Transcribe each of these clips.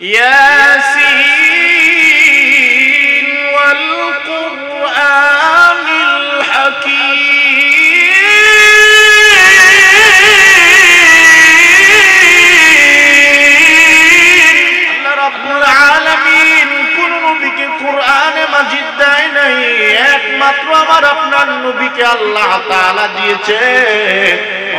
ইয়াসিন ওয়াল কুরআনিল হাকীম। আল্লাহ রাব্বুল আলামিন কোন নবীকে কোরআনে মাজিদ দেয় নাই, একমাত্র আমার আপনার নবীকে আল্লাহ তাআলা দিয়েছে।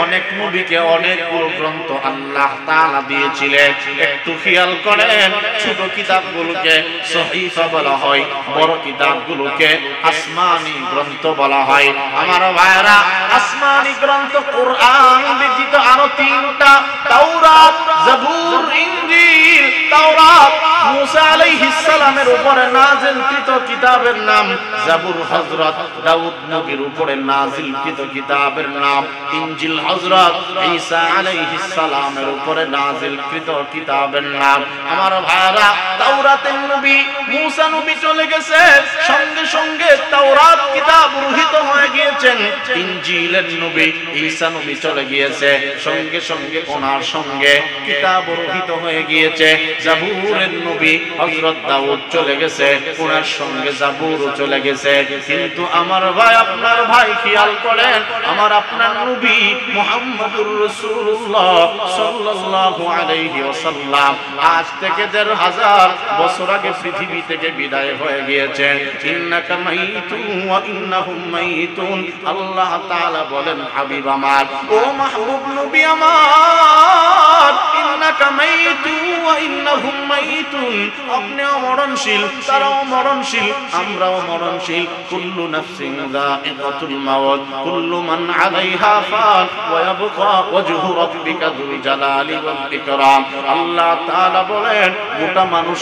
অনেক নবীকে অনেকগুলো গ্রন্থ আল্লাহ তাআলা দিয়েছিলেন। একটু খেয়াল করেন, ছোট কিতাবগুলোকে সহিফা বলা হয়, বড় কিতাবগুলোকে আসমানি গ্রন্থ বলা হয়। আমার ভাইরা, আসমানি গ্রন্থ কোরআন ব্যতীত আরো তিনটা, তাওরাত, জাবুর, ইনজিল। তাওরাত মুসা আলাইহিস সালামের উপরে নাযিলকৃত কিতাবের নাম, জাবুর হযরত দাউদ নবীর উপরে নাযিলকৃত কিতাবের নাম, ইনজিল হযরত ঈসা আলাইহিস সালামের উপরে নাযিলকৃত কিতাবের নাম। আমার ভাইরা, তাওরাতের নবী মুসা নবী চলে গেছে, সঙ্গে সঙ্গে তাওরাত কিতাব রহিত হয়ে গিয়েছেন। ইনজিলের নবী ঈসা নবী চলে গিয়েছে, সঙ্গে সঙ্গে ওনার সঙ্গে কিতাব রহিত হয়ে গিয়েছে। জাবুরের নবী হযরত দাউদ চলে গেছে, ওনার সঙ্গে জাবুরও চলে গেছে। কিন্তু আমার ভাই, আপনার ভাই খেয়াল করেন, আমার আপনার নবী মুহাম্মদুর রাসূলুল্লাহ সাল্লাল্লাহু আলাইহি ওয়াসাল্লাম আজ থেকে ১৫০০ বছর আগে পৃথিবী থেকে বিদায় হয়ে গিয়েছেন। ইন্নাকা মাইতুন ওয়া ইন্নাহুম মাইতুন। আল্লাহ তাআলা বলেন, হাবিব আমার, ও মাহবুব নবী আমার, ইন্নাকা মাইতুন ওয়া ইন্নাহুম মাইতুন। আপনিও মরণশীল, তারাও মরণশীল, আমরাও মরণশীল। কুল্লু নাফসিন যায়িকাতুল মাউত, কুল্লু মান আলাইহা ফান ওয়া ইয়াবকা ওয়াজহু রাব্বিকা যুল জালালি ওয়াল ইকরাম। আল্লাহ তাআলা বলেন, গোটা মানুষ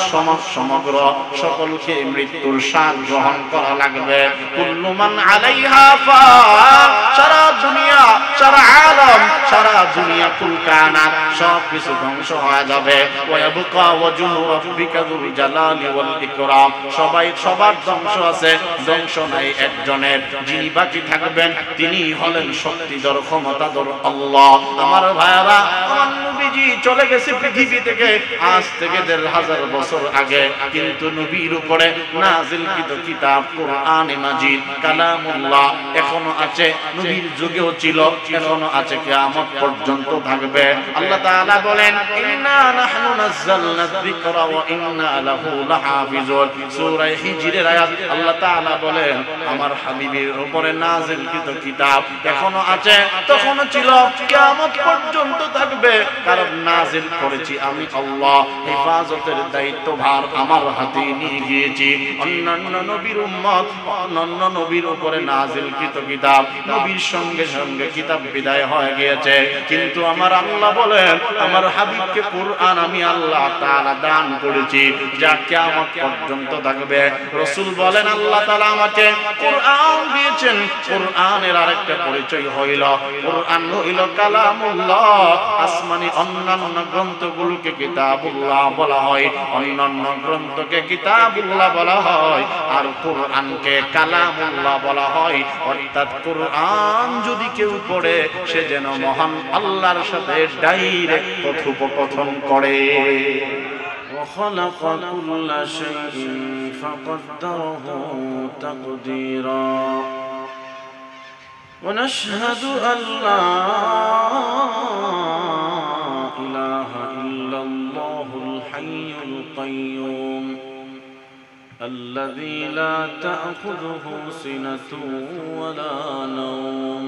সমগ্র সকলকে মৃত্যুর স্বাদ গ্রহণ করা লাগবে। কুল্লু মান আলাইহা ফান, সারা দুনিয়া, সারা আলম, সারা দুনিয়া কুল কায়নাত সব কিছু ধ্বংস হয়ে যাবে। ওয়া ইয়াবকা ওয়াজহু রাব্বিকা যুল জালালি ওয়াল ইকরাম। সবাই সবার ধ্বংস আছে, ধ্বংস নাই একজনের। যিনি বাকি থাকবেন তিনি হলেন শক্তিধর, ক্ষমতাধর আল্লাহ। আমার ভাইরা, আমার নবীজি চলে গেছে পৃথিবী থেকে আজ থেকে ১৫০০ বছর আগে, কিন্তু নবীর উপরে নাযিলকৃত কিতাব কোরআনে মাজিদ কালামুল্লাহ এখনো আছে, নবীর যুগেও ছিল, এখনো আছে, কিয়ামত পর্যন্ত থাকবে। আল্লাহ তাআলা বলেন, ইন্না নাহনু নাযালনা যিকরা ওয়া ইন্না লাহু লাহাফিজুন। সূরা হিজরের আয়াত। আল্লাহ তাআলা বলেন, আমার হাবিবের উপরে নাযিলকৃত কিতাব এখনো আছে, তখনো ছিল, কিয়ামত পর্যন্ত থাকবে, কারণ নাযিল করেছি আমি আল্লাহ। হেফাজতের দায়িত্বভার আমার হাতে নিয়ে গিয়েছি। অন্যান্য নবীর উম্মত, অন্যান্য নবীর উপরে নাযিলকৃত কিতাব, নবীর সঙ্গে সঙ্গে কিতাব বিদায় হয়ে গিয়েছে, কিন্তু আমার আল্লাহ বলেন, আমার হাবিবকে কোরআন আমি আল্লাহ তাআলা দান করেছি, যা কিয়ামত পর্যন্ত থাকবে। রাসূল বলেন, আল্লাহ তাআলা আমাকে কোরআন দিয়েছেন। কোরআনের আরেকটা পরিচয় হইল, কোরআন হইল কালামুল্লাহ। আসমানি অন্যান্য গ্রন্থগুলোকে কিতাবুল্লাহ বলা হয়, অন্যান্য গ্রন্থকে কিতাবুল্লাহ বলা হয়, আর কোরআনকে কালামুল্লাহ বলা হয়। অর্থাৎ কোরআন যদি কেউ পড়ে, সে যেন মহান আল্লাহর সাথে ডাইরেক্ট কথোপকথন করে। وخلق كل شيء فقدره تقديرا ونشهد أن لا إله إلا الله الحي القيوم الذي لا تأخذه سنة ولا نوم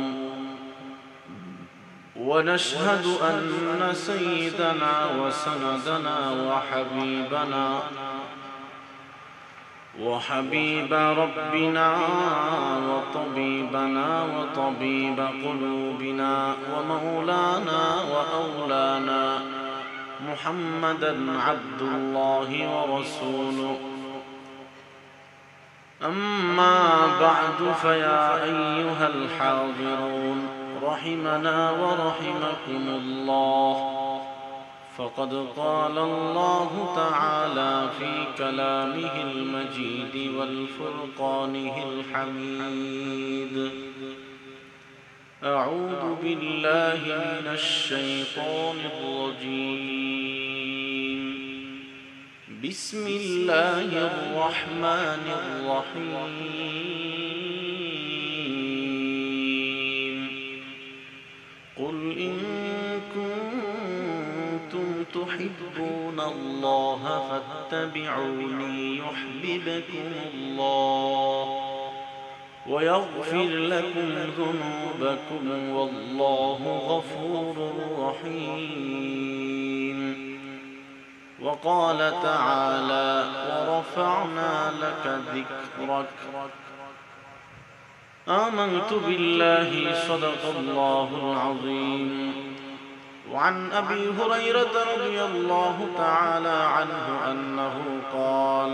ونشهد أن سيدنا وسندنا وحبيب ربنا وطبيبنا وطبيب قلوبنا ومولانا وأولانا محمدا عبد الله ورسوله. أما بعد، فيا أيها الحاضرون رحمنا ورحمكم الله، فقد قال الله تعالى في كلامه المجيد والفرقانه الحميد: أعوذ بالله من الشيطان الرجيم، بسم الله الرحمن الرحيم قل إن كنتم تحبون الله فاتبعوني يحببكم الله ويغفر لكم ذنوبكم والله غفور رحيم وقال تعالى ورفعنا لك ذكرك آمنت بالله صدق الله العظيم وعن أبي هريرة رضي الله تعالى عنه أنه قال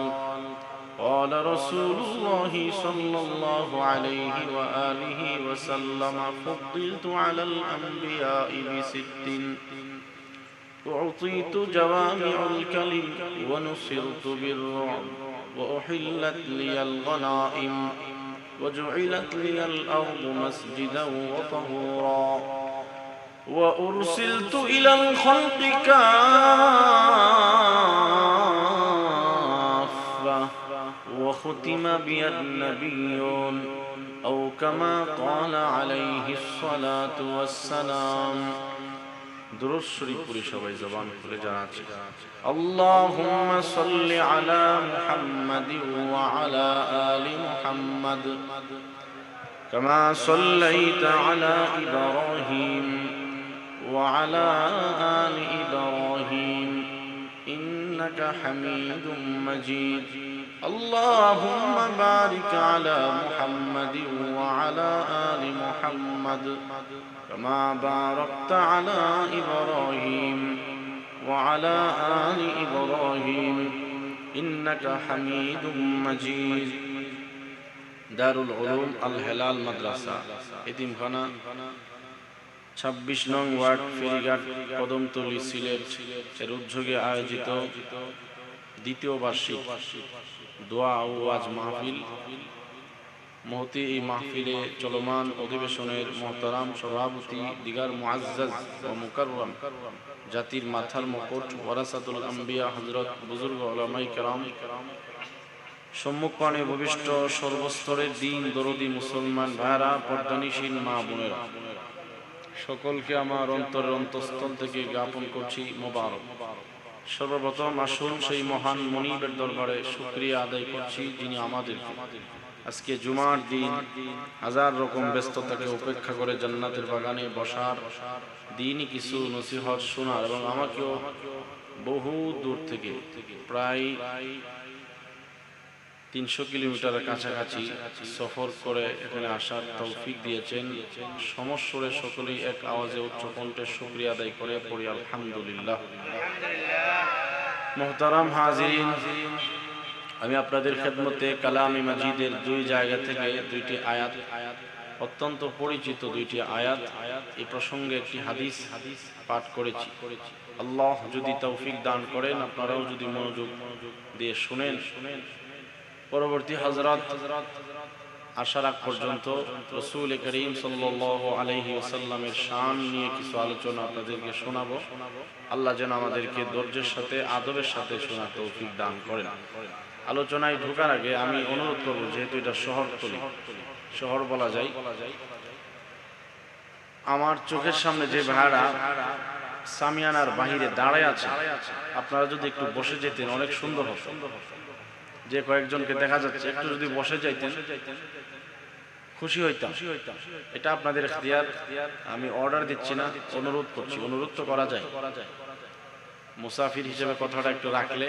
قال رسول الله صلى الله عليه وآله وسلم فضلت على الأنبياء بست أعطيت جوامع الكلم ونصرت بالرعب وأحلت لي الغنائم وجعلت لي الأرض مسجدا وطهورا وأرسلت إلى الخلق كافة وختم بي النبيون أو كما قال عليه الصلاة والسلام درود شریف پوری সবাই জবান খুলে জানাচ্ছি اللهم صل على محمد وعلى آل محمد كما صليت على إبراهيم وعلى آل إبراهيم إنك حميد مجيد اللهم بارك على محمد وعلى آل محمد كما باركت على إبراهيم وعلى آل إبراهيم إنك حميد مجيد دار العلوم الهلال مدرسة এতিমখানা 26 নং ওয়ার্ড ফেরিঘাট কদমতলী সিলেট এর উদ্যোগে আয়োজিত দ্বিতীয় বার্ষিক দোয়া ও ওয়াজ মাহফিল মহতি এই মাহফিলে চলমান অধিবেশনের মোহতারাম সভাপতি দিগার মুআজ্জাজ ও মুকাররম জাতির মাথার মুকুট ওয়ারাসাতুল আম্বিয়া হযরত বুজুর্গ উলামায়ে কেরাম সম্মুখপানে ভবিষ্ঠ সর্বস্তরের দিন দরদি মুসলমান ভাইরা পর্দানিশীন মা বোনেরা সকলকে আমার অন্তরের অন্তঃস্থল থেকে জ্ঞাপন করছি মোবারক। সর্বপ্রথম আসুন সেই মহান মনিবের দরবারে শুকরিয়া আদায় করছি যিনি আমাদেরকে আজকে জুমার দিন হাজার রকম ব্যস্ততাকে উপেক্ষা করে জান্নাতের বাগানে বসার দিনই কিছু নসিহত শোনার এবং আমাকেও বহু দূর থেকে প্রায় 300 কিলোমিটারের কাছাকাছি সফর করে এখানে আসার তৌফিক দিয়েছেন। সমস্বরে সকলেই এক আওয়াজে উচ্চ কণ্ঠে শুকরিয়া আদায় করে পড়ি আলহামদুলিল্লাহ। মুহতারাম হাজিরিন, আমি আপনাদের খেদমতে কালামে মাজিদের দুই জায়গা থেকে দুইটি আয়াত, অত্যন্ত পরিচিত দুইটি আয়াত, এই প্রসঙ্গে একটি হাদিস পাঠ করেছি। আল্লাহ যদি তৌফিক দান করেন, আপনারাও যদি মনোযোগ দিয়ে শুনেন, পরবর্তী হযরত আসার আগ পর্যন্ত রাসূল করিম সাল্লাল্লাহু আলাইহি ওয়াসাল্লামের শান নিয়ে কিছু আলোচনা আপনাদেরকে শোনাবো। আল্লাহ যেন আমাদেরকে ধৈর্যের সাথে আদবের সাথে শোনার তৌফিক দান করেন। আলোচনায় ঢোকার আগে আমি অনুরোধ করব, যেহেতু এটা শহরতলি, শহর বলা যায়, আমার চোখের সামনে যে ভাড়া সামিয়ানার বাহিরে দাঁড়ায় আছে, আপনারা যদি একটু বসে যেতেন অনেক সুন্দর হতো। যে কয়েকজনকে দেখা যাচ্ছে একটু যদি বসে যাইতেন খুশি হইতাম। এটা আপনাদের ইখতিয়ার, আমি অর্ডার দিচ্ছি না, অনুরোধ করছি। অনুরোধ তো করা যায়, মুসাফির হিসেবে কথাটা একটু রাখলে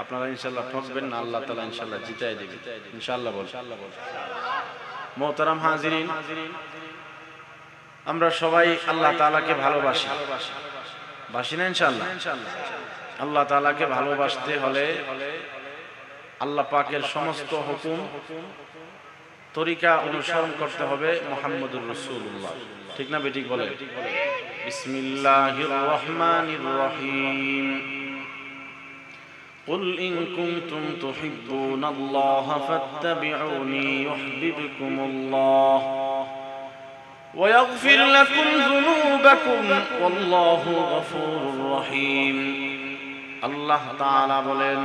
আপনারা ইনশাআল্লাহ ঠকবেন না, আল্লাহ তাআলা ইনশাআল্লাহ জিতাই দেবেন ইনশাআল্লাহ। বল মুহতারাম হাজিরিন, আমরা সবাই আল্লাহ তাআলাকে ভালোবাসি, বাসি না ইনশাআল্লাহ? আল্লাহ তাআলাকে ভালোবাসতে হলে আল্লাহ পাকের সমস্ত হুকুম তরিকা অনুসরণ করতে হবে মুহাম্মদুর রাসূলুল্লাহ। ঠিক না বেঠিক বলে? বিসমিল্লাহির রহমানির রহিম। قل إن كنتم تحبون الله فاتبعوني يحببكم الله ويغفر لكم ذنوبكم والله غفور رحيم আল্লাহ তাআলা বলেন,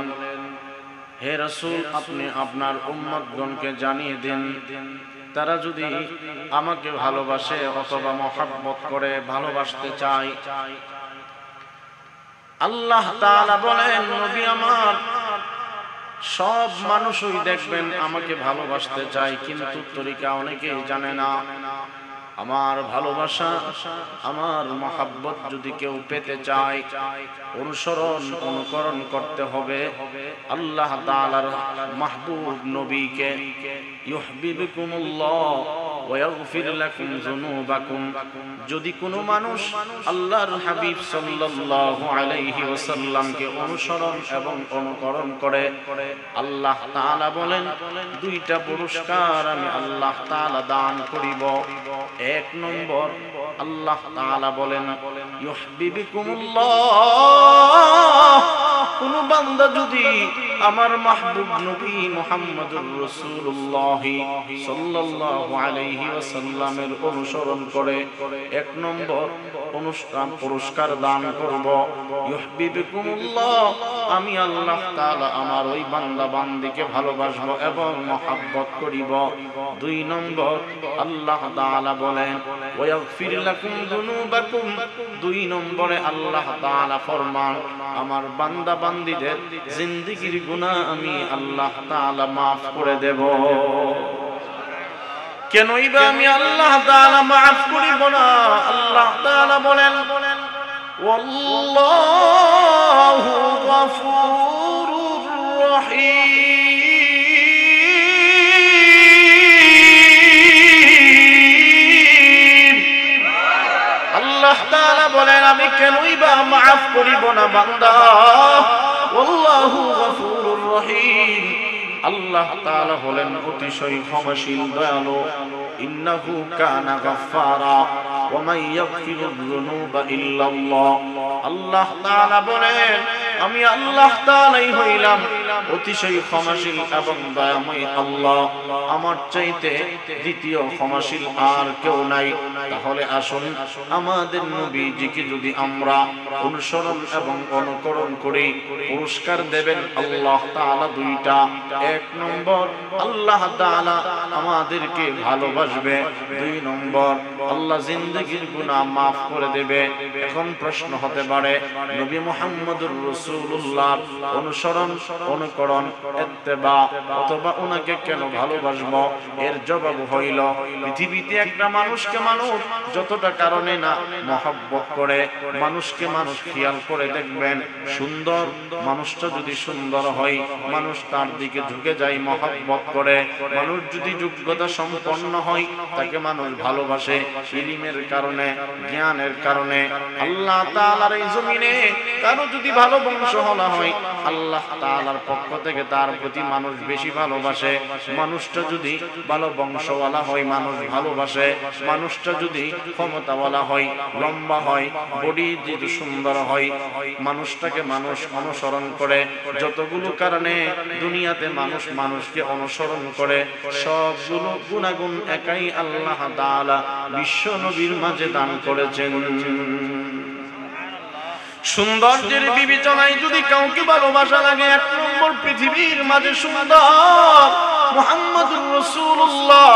হে রাসূল, আপনি আপনার উম্মতগণকে জানিয়ে দিন, তারা যদি আমাকে ভালোবাসে অথবা মহব্বত করে, ভালোবাসতে চায়। আল্লাহ তাআলা বলেন, নবী আমার, সব মানুষই দেখবেন আমাকে ভালোবাসতে চায়, কিন্তু তরিকা অনেকেই জানে না। আমার ভালোবাসা, আমার মহব্বত যদি কেউ পেতে চায়, অনুকরণ করতে হবে আল্লাহ তাআলার মাহবুব নবীকে। ইউহিব্বুকুমুল্লাহ ওয়া ইয়াগফির লাকুম যুনুবাকুম। যদি কোনো মানুষ আল্লাহর হাবিব সাল্লাল্লাহু আলাইহি ওয়াসাল্লামকে অনুসরণ এবং অনুকরণ করে, আল্লাহ তাআলা বলেন, দুইটা পুরস্কার আমি আল্লাহ তাআলা দান করিব। এক নম্বর, আল্লাহ তাআলা বলেন, ইউহিব্বুকুমুল্লাহ। কোন বান্দা যদি আমার মাহবুব নবী মুহাম্মদুর রাসূলুল্লাহ সাল্লাল্লাহু আলাইহি ওয়াসাল্লামের অনুসরণ করে, এক নম্বর পুরস্কার দান করব, ইউহিব্বুকুমুল্লাহ, আমি আল্লাহ তাআলা আমার ওই বান্দা বান্দিকে ভালোবাসবো এবং মহব্বত করিব। দুই নম্বর, আল্লাহ তাআলা বলেন, ওয়া ইয়াগফির লাকুম যুনুবাকুম। দুই নম্বরে আল্লাহ তাআলা ফরমান, আমার বান্দা বান্দীদের জিন্দেগীর গুনাহ আমি আল্লাহ তাআলা maaf করে দেব। কেনই বা আমি আল্লাহ তাআলা maaf করিব না? আল্লাহ তাআলা বলেন, ওয়াল্লাহু গফুরুর রহিম। আল্লাহ তাআলা বলেন, আমি কেনই বা maaf করিব না বান্দা? আল্লাহু গফুরুর রহিম। আল্লাহ তাআলা হলেন অতিশয় ক্ষমাশীল, দয়ালু। ইন্নাহু কানা গাফফারা ওয়া মান ইয়াগফিরুয যুনুবা ইল্লাল্লাহ। আল্লাহ তাআলা বলেন, আমি আল্লাহ তাআলাই হইলাম অতিশয় ক্ষমাশীল এবং দয়াময় আল্লাহ। আমার চাইতে দ্বিতীয় ক্ষমাশীল আর কেউ নাই। তাহলে আসুন, আমাদের নবীজিকে যদি আমরা অনুসরণ এবং অনুকরণ করি, পুরস্কার দেবেন আল্লাহ তাআলা দুইটা। এক নম্বর, আল্লাহ তাআলা আমাদেরকে ভালোবাসবে। দুই নম্বর, আল্লাহ জিন্দেগীর গুনাহ maaf করে দেবে। এখন প্রশ্ন হতে পারে, নবী মুহাম্মদুর রাসূলুল্লাহ অনুসরণ, অনুকরণ, ইত্তেবা অথবা উনাকে কেন ভালোবাসবো? এর জবাব হইল, পৃথিবীতে একটা মানুষকে মানুষ যতটা কারণে না মহব্বত করে, মানুষকে মানুষ খেয়াল করে দেখবেন, সুন্দর মানুষটা যদি সুন্দর হয়, মানুষ তার দিকে ঝুঁকে যায়, মহব্বত করে। মানুষ যদি যোগ্যতা সম্পন্ন হয়, তাকে মানুষ ভালোবাসে ইলমের কারণে, জ্ঞানের কারণে। আল্লাহ তাআলার এই জমিনে কারো যদি ভালো বংশওয়ালা হয়, আল্লাহ তাআলার পক্ষ থেকে তার প্রতি মানুষ বেশি ভালোবাসে। মানুষটা যদি ভালো বংশওয়ালা হয়, মানুষ ভালোবাসে। মানুষটা যদি ক্ষমতাওয়ালা হয়, লম্বা হয়, বডি যদি সুন্দর হয়, মানুষটাকে মানুষ অনুসরণ করে। যতগুলো কারণে দুনিয়াতে মানুষ মানুষকে অনুসরণ করে, সবগুলো গুণাগুণ একাই আল্লাহ তাআলা বিশ্ব নবীর মাঝে দান করেছেন। সৌন্দর্যের বিবেচনায় যদি কাউকে ভালোবাসা লাগে, এক নম্বর পৃথিবীর মাঝে সুন্দর মুহাম্মদুর রাসূলুল্লাহ।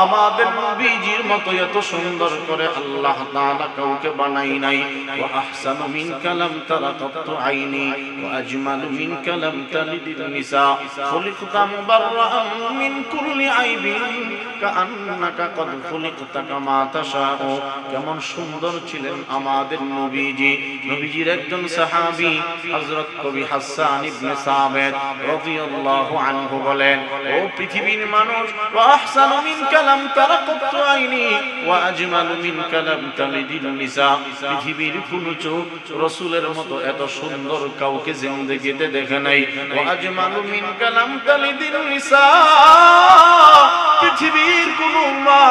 আমাদের নবীজির মতো এত সুন্দর করে আল্লাহ তাআলা কাউকে বানাই নাই। ওয়া আহসানু মিনকা লাম তারা কাত্তু আইনি ওয়া আজমালু মিনকা লাম তালিদিন নিসা খুলিকতা মুবাররাআন মিন কুল্লি আইবিন কাআন্নাকা কদ খুলিকতা কামা তাশাউ। কেমন সুন্দর ছিলেন আমাদের নবীজি। নবীজির একজন সাহাবী হযরত কবি হাসান ইবনে সাবিত রাদিয়াল্লাহু আনহু বলেন, ও পৃথিবীর মানুষ, ওয়া আহসানু মিনকা লাম তারা কাত্তু আইনি ওয়া আজমালু মিনকা লাম তালিদিন নিসা। পৃথিবীর কোনো চোখ রাসূলের মতো এত সুন্দর কাউকে জিন্দেগিতে দেখে নাই। ওয়া আজমালু মিনকা লাম তালিদিন নিসা। পৃথিবীর কোনো মা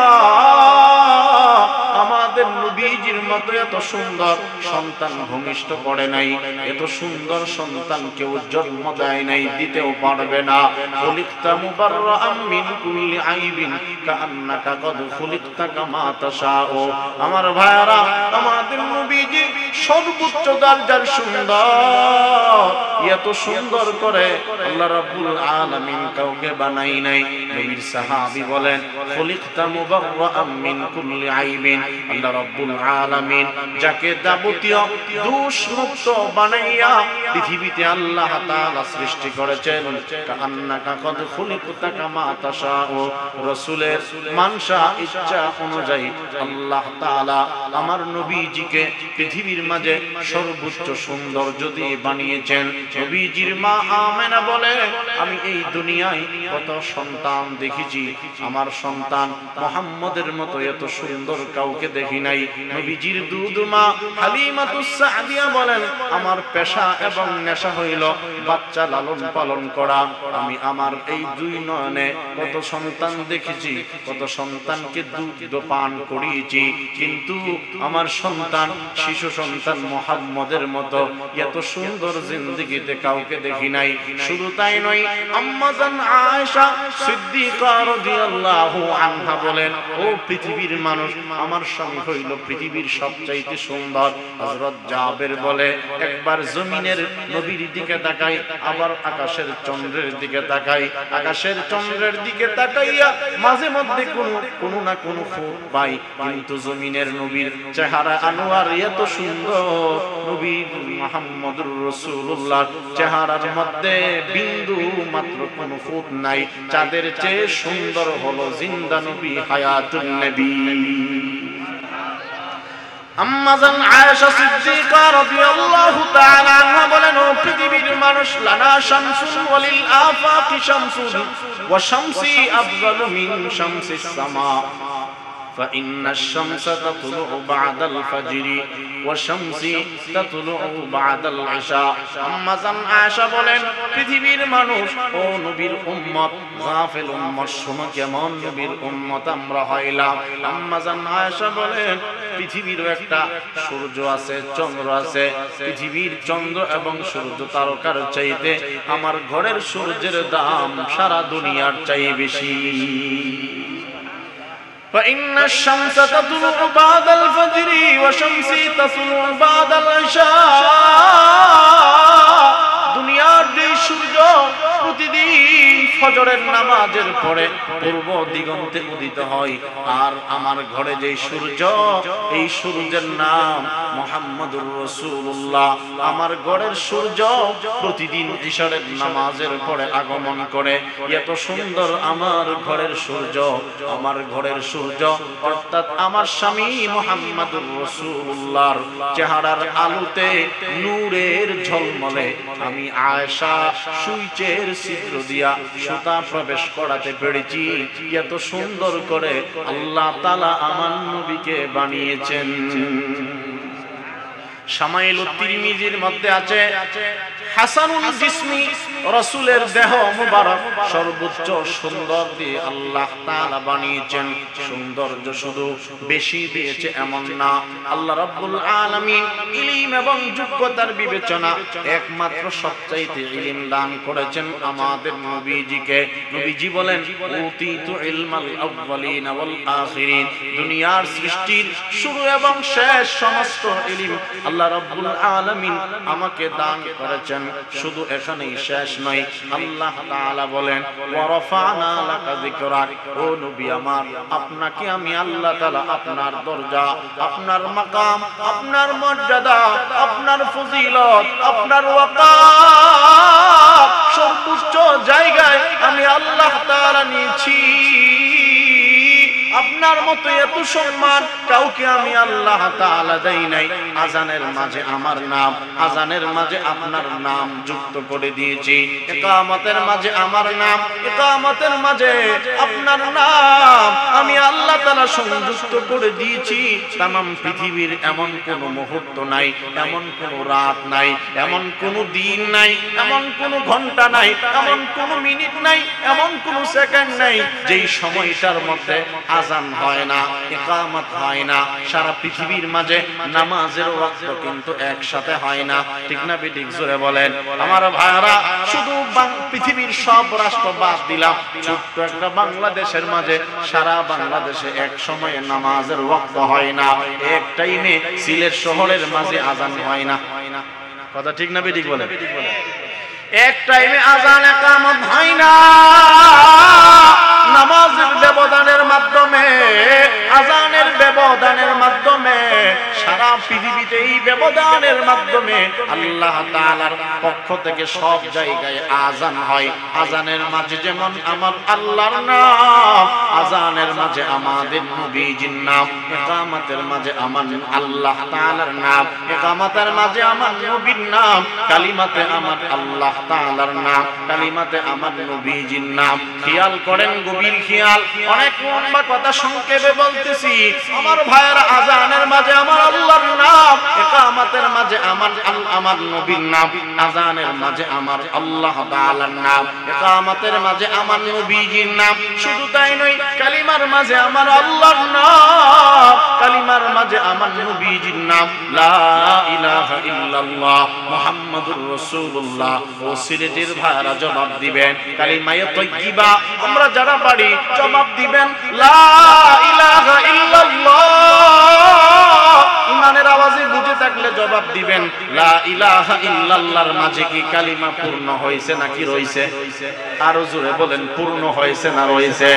আমাদের নবীজির মতো এত সুন্দর সন্তান ভূমিষ্ঠ করে নাই, এত সুন্দর সন্তান কেউ জন্ম দেয় নাই, দিতেও পারবে না। খুলিকতা মুবাররাআন মিন কুল্লি আইবিন কাআন্নাকা কদ খুলিকতা কামা তাশাউ। আমার ভাইরা, আমাদের নবীজি সর্বোচ্চ দরজার সুন্দর, এত সুন্দর করে আল্লাহ রাব্বুল আলামিন কাউকে বানাই নাই। নবীর সাহাবী বলেন খুলিকতা মুবাররাআম মিন কুল্লি আইবিন, আল্লাহ রাব্বুল আলামিন যাকে যাবতীয় দোষ মুক্ত বানাইয়া পৃথিবীতে আল্লাহ তাআলা সৃষ্টি করেছেন। কান্নাকা কদ খুলিকতা কামা তাশাউ, রাসূলের মানসা ইচ্ছা অনুযায়ী আল্লাহ তাআলা আমার নবীজিকে পৃথিবীর মাঝে সর্বোচ্চ সৌন্দর্য দিয়ে বানিয়েছেন। নবীজির মা আমেনা বলে আমি এই দুনিয়ায় কত সন্তান দেখেছি, আমার সন্তান মুহাম্মদের মতো এত সুন্দর কাউকে দেখি নাই। নবীজির দুধ মা হালিমাতুস সাদিয়া বলেন আমার পেশা এবং নেশা হইল বাচ্চা লালন পালন করা। আমি আমার এই দুই নয়নে কত সন্তান দেখেছি, কত সন্তানকে দুধ পান করিয়েছি, কিন্তু আমার সন্তান শিশু সন্তান মুহাম্মদের মতো এত সুন্দর জিন্দেগিতে কাউকে দেখি নাই। শুধু তাই নয়, আম্মা জান আয়েশা সিদ্দিকা রাদিয়াল্লাহু আনহা বলেন ও পৃথিবীর মানুষ, আমার স্বামী হইল পৃথিবীর সবচাইতে সুন্দর। হযরত জাবের বলে একবার জমিনের নবীর দিকে তাকাই, আবার আকাশের চন্দ্রের দিকে তাকাই, আকাশের চন্দ্রের দিকে তাকাইয়া মাঝে মধ্যে কোনো না কোনো ফুট পাই, কিন্তু জমিনের নবীর চেহারা আনোয়ার এত সুন্দর, নবী মুহাম্মদুর রাসূলুল্লাহ চেহারার মধ্যে বিন্দু মাত্র কোনো ফুট নাই। চাঁদের চেয়ে সুন্দর হলো জিন্দা নবী হায়াতুন নবী। আম্মা জান আয়েশা সিদ্দিকা রাদিয়াল্লাহু তাআলা আনহা বলেন ও পৃথিবীর মানুষ, লানা শামসুন ওয়ালিল আফাকি শামসুন ওয়া শামসি আফযালু মিন শামসিস সামা فإن الشمس تطلع بعد الفجر والشمس تطلع بعد العشاء। আম্মা জান আয়েশা বলেন পৃথিবীর মানুষ ও নবীর উম্মত, গাফিল উম্মত শোনো কেমন নবীর উম্মত আমরা হইলাম। আম্মা জান আয়েশা বলেন পৃথিবীর একটা সূর্য আছে, চন্দ্র আছে, পৃথিবীর চন্দ্র এবং সূর্য তারকার চাইতে আমার ঘরের সূর্যের দাম সারা দুনিয়ার চাইতে বেশি। فإن الشمس تطلع بعد الفجر والشمس تطلع بعد العشاء। দুনিয়ার যে সূর্য প্রতিদিন ফজরের নামাজের পরে পূর্ব দিগন্তে উদিত হয়, আর আমার ঘরে যে সূর্য, এই সূর্যের নাম মুহাম্মদুর রাসূলুল্লাহ। আমার ঘরের সূর্য প্রতিদিন ইশারের নামাজের পরে আগমন করে। এত সুন্দর আমার ঘরের সূর্য, আমার ঘরের সূর্য অর্থাৎ আমার স্বামী মুহাম্মদুর রাসূলুল্লাহর চেহারার আলোতে নূরের ঝলমলে আমি আয়েশা সুইচের ছিদ্র দিয়া সুতা প্রবেশ করাতে পেরেছি। এত সুন্দর করে আল্লাহ তাআলা আমার নবীকে বানিয়েছেন। শামাইলুত তিরমিজির মধ্যে আছে হাসানুল জিসমি, রাসূলের দেহ মুবারক সর্বোচ্চ সুন্দর দিয়ে আল্লাহ তাআলা বানিয়েছেন। সৌন্দর্য শুধু বেশি দিয়েছে এমন না, আল্লাহ রাব্বুল আলামিন ইলম এবং যোগ্যতার বিবেচনা একমাত্র সবচাইতে ইলম দান করেছেন আমাদের নবীজিকে। নবীজি বলেন উতিতু ইলমাল আউয়ালিন ওয়াল আখিরিন, দুনিয়ার সৃষ্টির শুরু এবং শেষ সমস্ত ইলম আল্লাহ রাব্বুল আলামিন আমাকে দান করেছেন। শুধু এখানেই শেষ নয়, আল্লাহ তাআলা বলেন ওয়া রাফা'না লাকা যিকরাক, ও নবী আমার আপনাকে আমি আল্লাহ তাআলা আপনার দরজা, আপনার মাকাম, আপনার মর্যাদা, আপনার ফজিলত, আপনার ওয়াকার সর্বোচ্চ জায়গায় আমি আল্লাহ তাআলা নিয়েছি। আপনার মতো এত সম্মান কাউকে আমি আল্লাহ তাআলা দেই নাই। আজানের মাঝে আমার নাম, আজানের মাঝে আপনার নাম যুক্ত করে দিয়েছি। ইকামতের মাঝে আমার নাম, ইকামতের মাঝে আপনার নাম আমি আল্লাহ তাআলা সংযুক্ত করে দিয়েছি। तमाम পৃথিবীর এমন কোন মুহূর্ত নাই, এমন কোন রাত নাই, এমন কোন দিন নাই, এমন কোন ঘন্টা নাই, এমন কোন মিনিট নাই, এমন কোন সেকেন্ড নাই যেই সময়টার মধ্যে আজান আজান হয় না, ইকামত হয় না, সারা পৃথিবীর মাঝে নামাজের ওয়াক্ত কিন্তু একসাথে হয় না। ঠিক না বেঠিক? জোরে বলেন। আমার ভাইরা, শুধু পৃথিবীর সব রাষ্ট্র বাদ দিলাম, ছোট্ট একটা বাংলাদেশের মাঝে সারা বাংলাদেশে এক সময়ে নামাজের ওয়াক্ত হয় না, এক টাইমে সিলেট শহরের মাঝে আজান হয় না। কথা ঠিক না বেঠিক বলেন? এক টাইমে আজান ইকামত হয় না। নামাজের ব্যবধানের মাধ্যমে, আজানের ব্যবধানের মাধ্যমে, সারা পৃথিবীতে এই ব্যবধানের মাধ্যমে আল্লাহ তাআলার পক্ষ থেকে সব জায়গায় আজান হয়। আজানের মাঝে যেমন আমার আল্লাহর নাম, আজানের মাঝে আমাদের নবীজির নাম, ইকামতের মাঝে আমার আল্লাহ তাআলার নাম, ইকামতের মাঝে আমার নবীর নাম, কালিমাতে আমার আল্লাহ তাআলার নাম, কালিমাতে আমার নবীজির নাম। খেয়াল করেন, গভীর খেয়াল। অনেক লম্বা কথা সংক্ষেপে বলতেছি। আমার ভাইয়েরা, আজানের মাঝে আমার আল্লাহর নাম, ইকামতের মাঝে আমার নবীর নাম, আজানের মাঝে আমার আল্লাহ তাআলার নাম, ইকামতের মাঝে আমার নবীজির নাম। শুধু তাই নয়, কালিমার মাঝে আমার আল্লাহর নাম, কালিমার মাঝে আমার নবীজির নাম, লা ইলাহা ইল্লাল্লাহ মুহাম্মাদুর রাসূলুল্লাহ। ও সিলেটের ভাইরা জবাব দিবেন, কালিমায়ে তাইয়্যিবা আমরা যারা পারি জবাব দিবেন, লা ইলাহা ইল্লাল্লাহ। ইমানের আওয়াজে বুঝে থাকলে জবাব দিবেন, লা ইলাহা ইল্লাল্লাহর মাঝে কি কালিমা পূর্ণ হয়েছে নাকি রয়েছে? আরো জোরে বলেন, পূর্ণ হয়েছে না রয়েছে?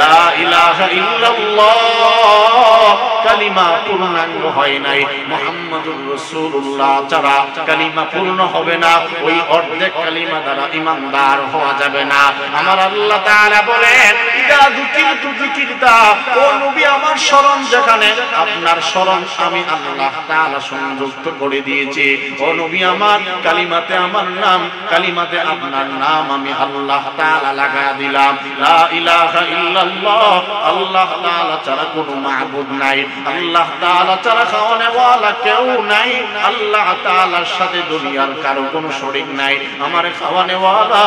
লা ইলাহা ইল্লাল্লাহ কালিমা পূর্ণাঙ্গ হয় নাই। মুহাম্মাদুর রাসূলুল্লাহ ছাড়া কালিমা পূর্ণ হবে না। ওই অর্ধেক কালিমা দ্বারা ঈমানদার হওয়া যাবে না। আমার আল্লাহ তাআলা বলেন, ইদা যুকিরতু যুকিরতা, ও নবী আমার স্মরণ যেখানে, আপনার স্মরণ আমি আল্লাহ তাআলা সংযুক্ত করে দিয়েছি। ও নবী আমার, কালিমাতে আমার নাম, কালিমাতে আপনার নাম আমি আল্লাহ তাআলা লাগায়া দিলাম। লা ইলাহা ইল্লাল্লাহ, আল্লাহ তাআলা ছাড়া কোনো মাবুদ নাই, আল্লাহ তাআলা ছাড়া খাওয়ানেওয়ালা কেউ নাই, আল্লাহ তাআলার সাথে দুনিয়ার কারো কোনো শরীক নাই। আমার খাওয়ানেওয়ালা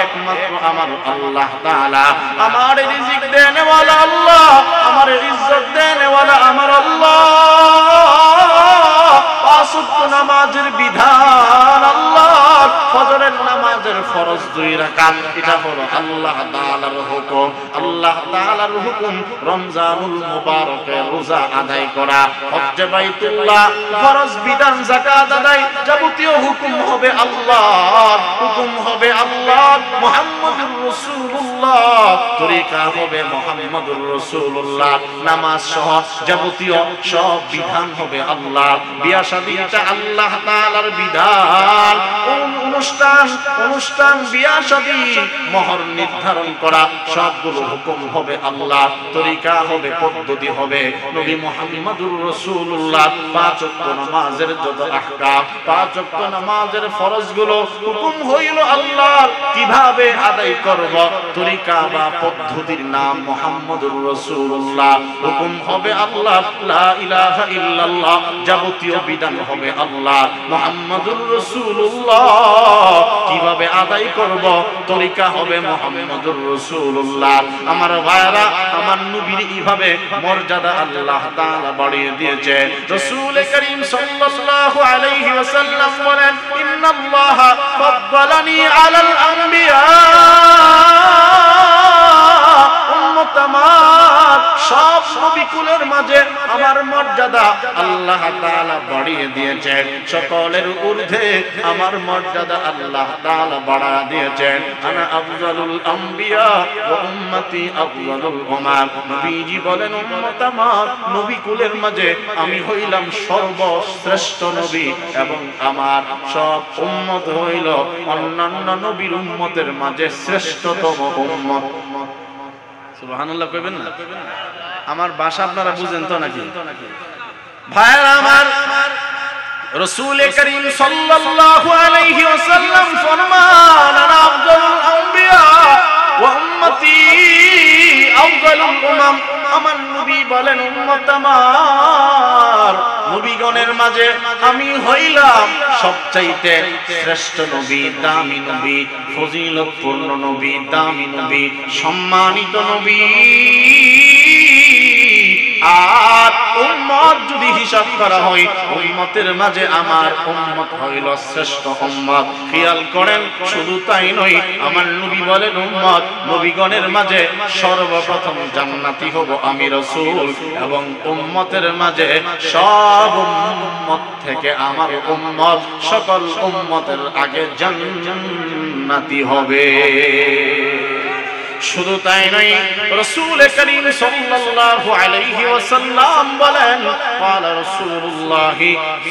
একমাত্র আমার আল্লাহ তাআলা, আমার রিজিক দেনেওয়ালা আল্লাহ, আমার ইজ্জত দেনেওয়ালা আমার আল্লাহ। পাঁচ ওয়াক্ত নামাজের বিধান আল্লাহ, ফজরের নামাজের ফরজ 2 রাকাত, এটা হলো আল্লাহ তাআলার হুকুম। আল্লাহ তাআলার হুকুম রমজানুল মুবারকে রোজা আদায় করা, হজ্জে বাইতুল্লাহ, ফরজ বিধান, যাকাত আদায়, যাবতীয় হুকুম হবে আল্লাহর, হুকুম হবে আল্লাহর। মুহাম্মদুর রাসূলুল্লাহ, তরিকা হবে মুহাম্মদুর রাসূলুল্লাহ। নামাজ সহ যাবতীয় সব বিধান হবে আল্লাহ। বিয়া শাদী এটা আল্লাহ তাআলার বিধান। অনুষ্ঠান বিয়া শাদী, মোহর নির্ধারণ করা, সবগুলো হুকুম হবে আল্লাহ, তরিকা হবে, পদ্ধতি হবে নবী মুহাম্মদুর রাসূলুল্লাহ। 5 ওয়াক্ত নামাজের যত আহকাম, 5 ওয়াক্ত নামাজের ফরজগুলো হুকুম হইল আল্লাহর। কিভাবে আদায় করব, তরিকা বা পদ্ধতির নাম মুহাম্মদুর রাসূলুল্লাহ, হুকুম হবে আল্লাহ। লা ইলাহা ইল্লাল্লাহ, যাবতীয় বিধান হবে আল্লাহ, মুহাম্মদুর রাসূলুল্লাহ। কিভাবে আদায় করব, তরিকা হবে মুহাম্মদুর রাসূলুল্লাহ। আমার ভাইরা, আমার নবীর এইভাবে মর্যাদা আল্লাহ তাআলা বাড়িয়ে দিয়েছে। রাসূল করিম সাল্লাল্লাহু আলাইহি ওয়াসাল্লাম বলেন, ইন্নাল্লাহা ফাদ্দালানি আলাল আম্বিয়া, উম্মতামার সব নবী কুলের মাঝে আমার মর্যাদা আল্লাহ তাআলা বাড়িয়ে দিয়েছেন। সকলের ঊর্ধ্বে আমার মর্যাদা আল্লাহ তাআলা বাড়া দিয়েছেন। আনা আফজালুল আম্বিয়া ওয়া উম্মতি আফজালুল উমাম। নবীজি বলেন, উম্মত আমার নবী কুলের মাঝে আমি হইলাম সর্বশ্রেষ্ঠ নবী, এবং আমার সব উম্মত হইল অন্যান্য নবীর উম্মতের মাঝে শ্রেষ্ঠতম উম্মত। সুবহানাল্লাহ কইবেন না? আমার ভাষা আপনারা বুঝেন তো নাকি? ভাইরা আমার, রাসূল করিম সাল্লাল্লাহু আলাইহি ওয়াসাল্লাম ফরমান, আনা আফজালুল আম্বিয়া ওয়া উম্মতি আফজালুল উমাম। আমার নবী বলেন, উম্মত আমার নবীগণের মাঝে আমি হইলাম সবচাইতে শ্রেষ্ঠ নবী, দামি নবী, ফজিলতপূর্ণ নবী, দামি নবী, সম্মানিত নবী। আর উম্মত যদি হিসাব করা হয় উম্মতের মাঝে আমার উম্মত হইল শ্রেষ্ঠ উম্মত। খেয়াল করেন, শুধু তাই নয়, আমার নবী বলেন উম্মত নবীগণের মাঝে সর্বপ্রথম জান্নাতি হব আমি রাসূল, এবং উম্মতের মাঝে সব উম্মত থেকে আমার উম্মত সকল উম্মতের আগে জান্নাতি হবে। শুধু তাই নয়, রাসূল করিম সাল্লাল্লাহু আলাইহি ওয়াসাল্লাম বলেন, ক্বালা রাসূলুল্লাহ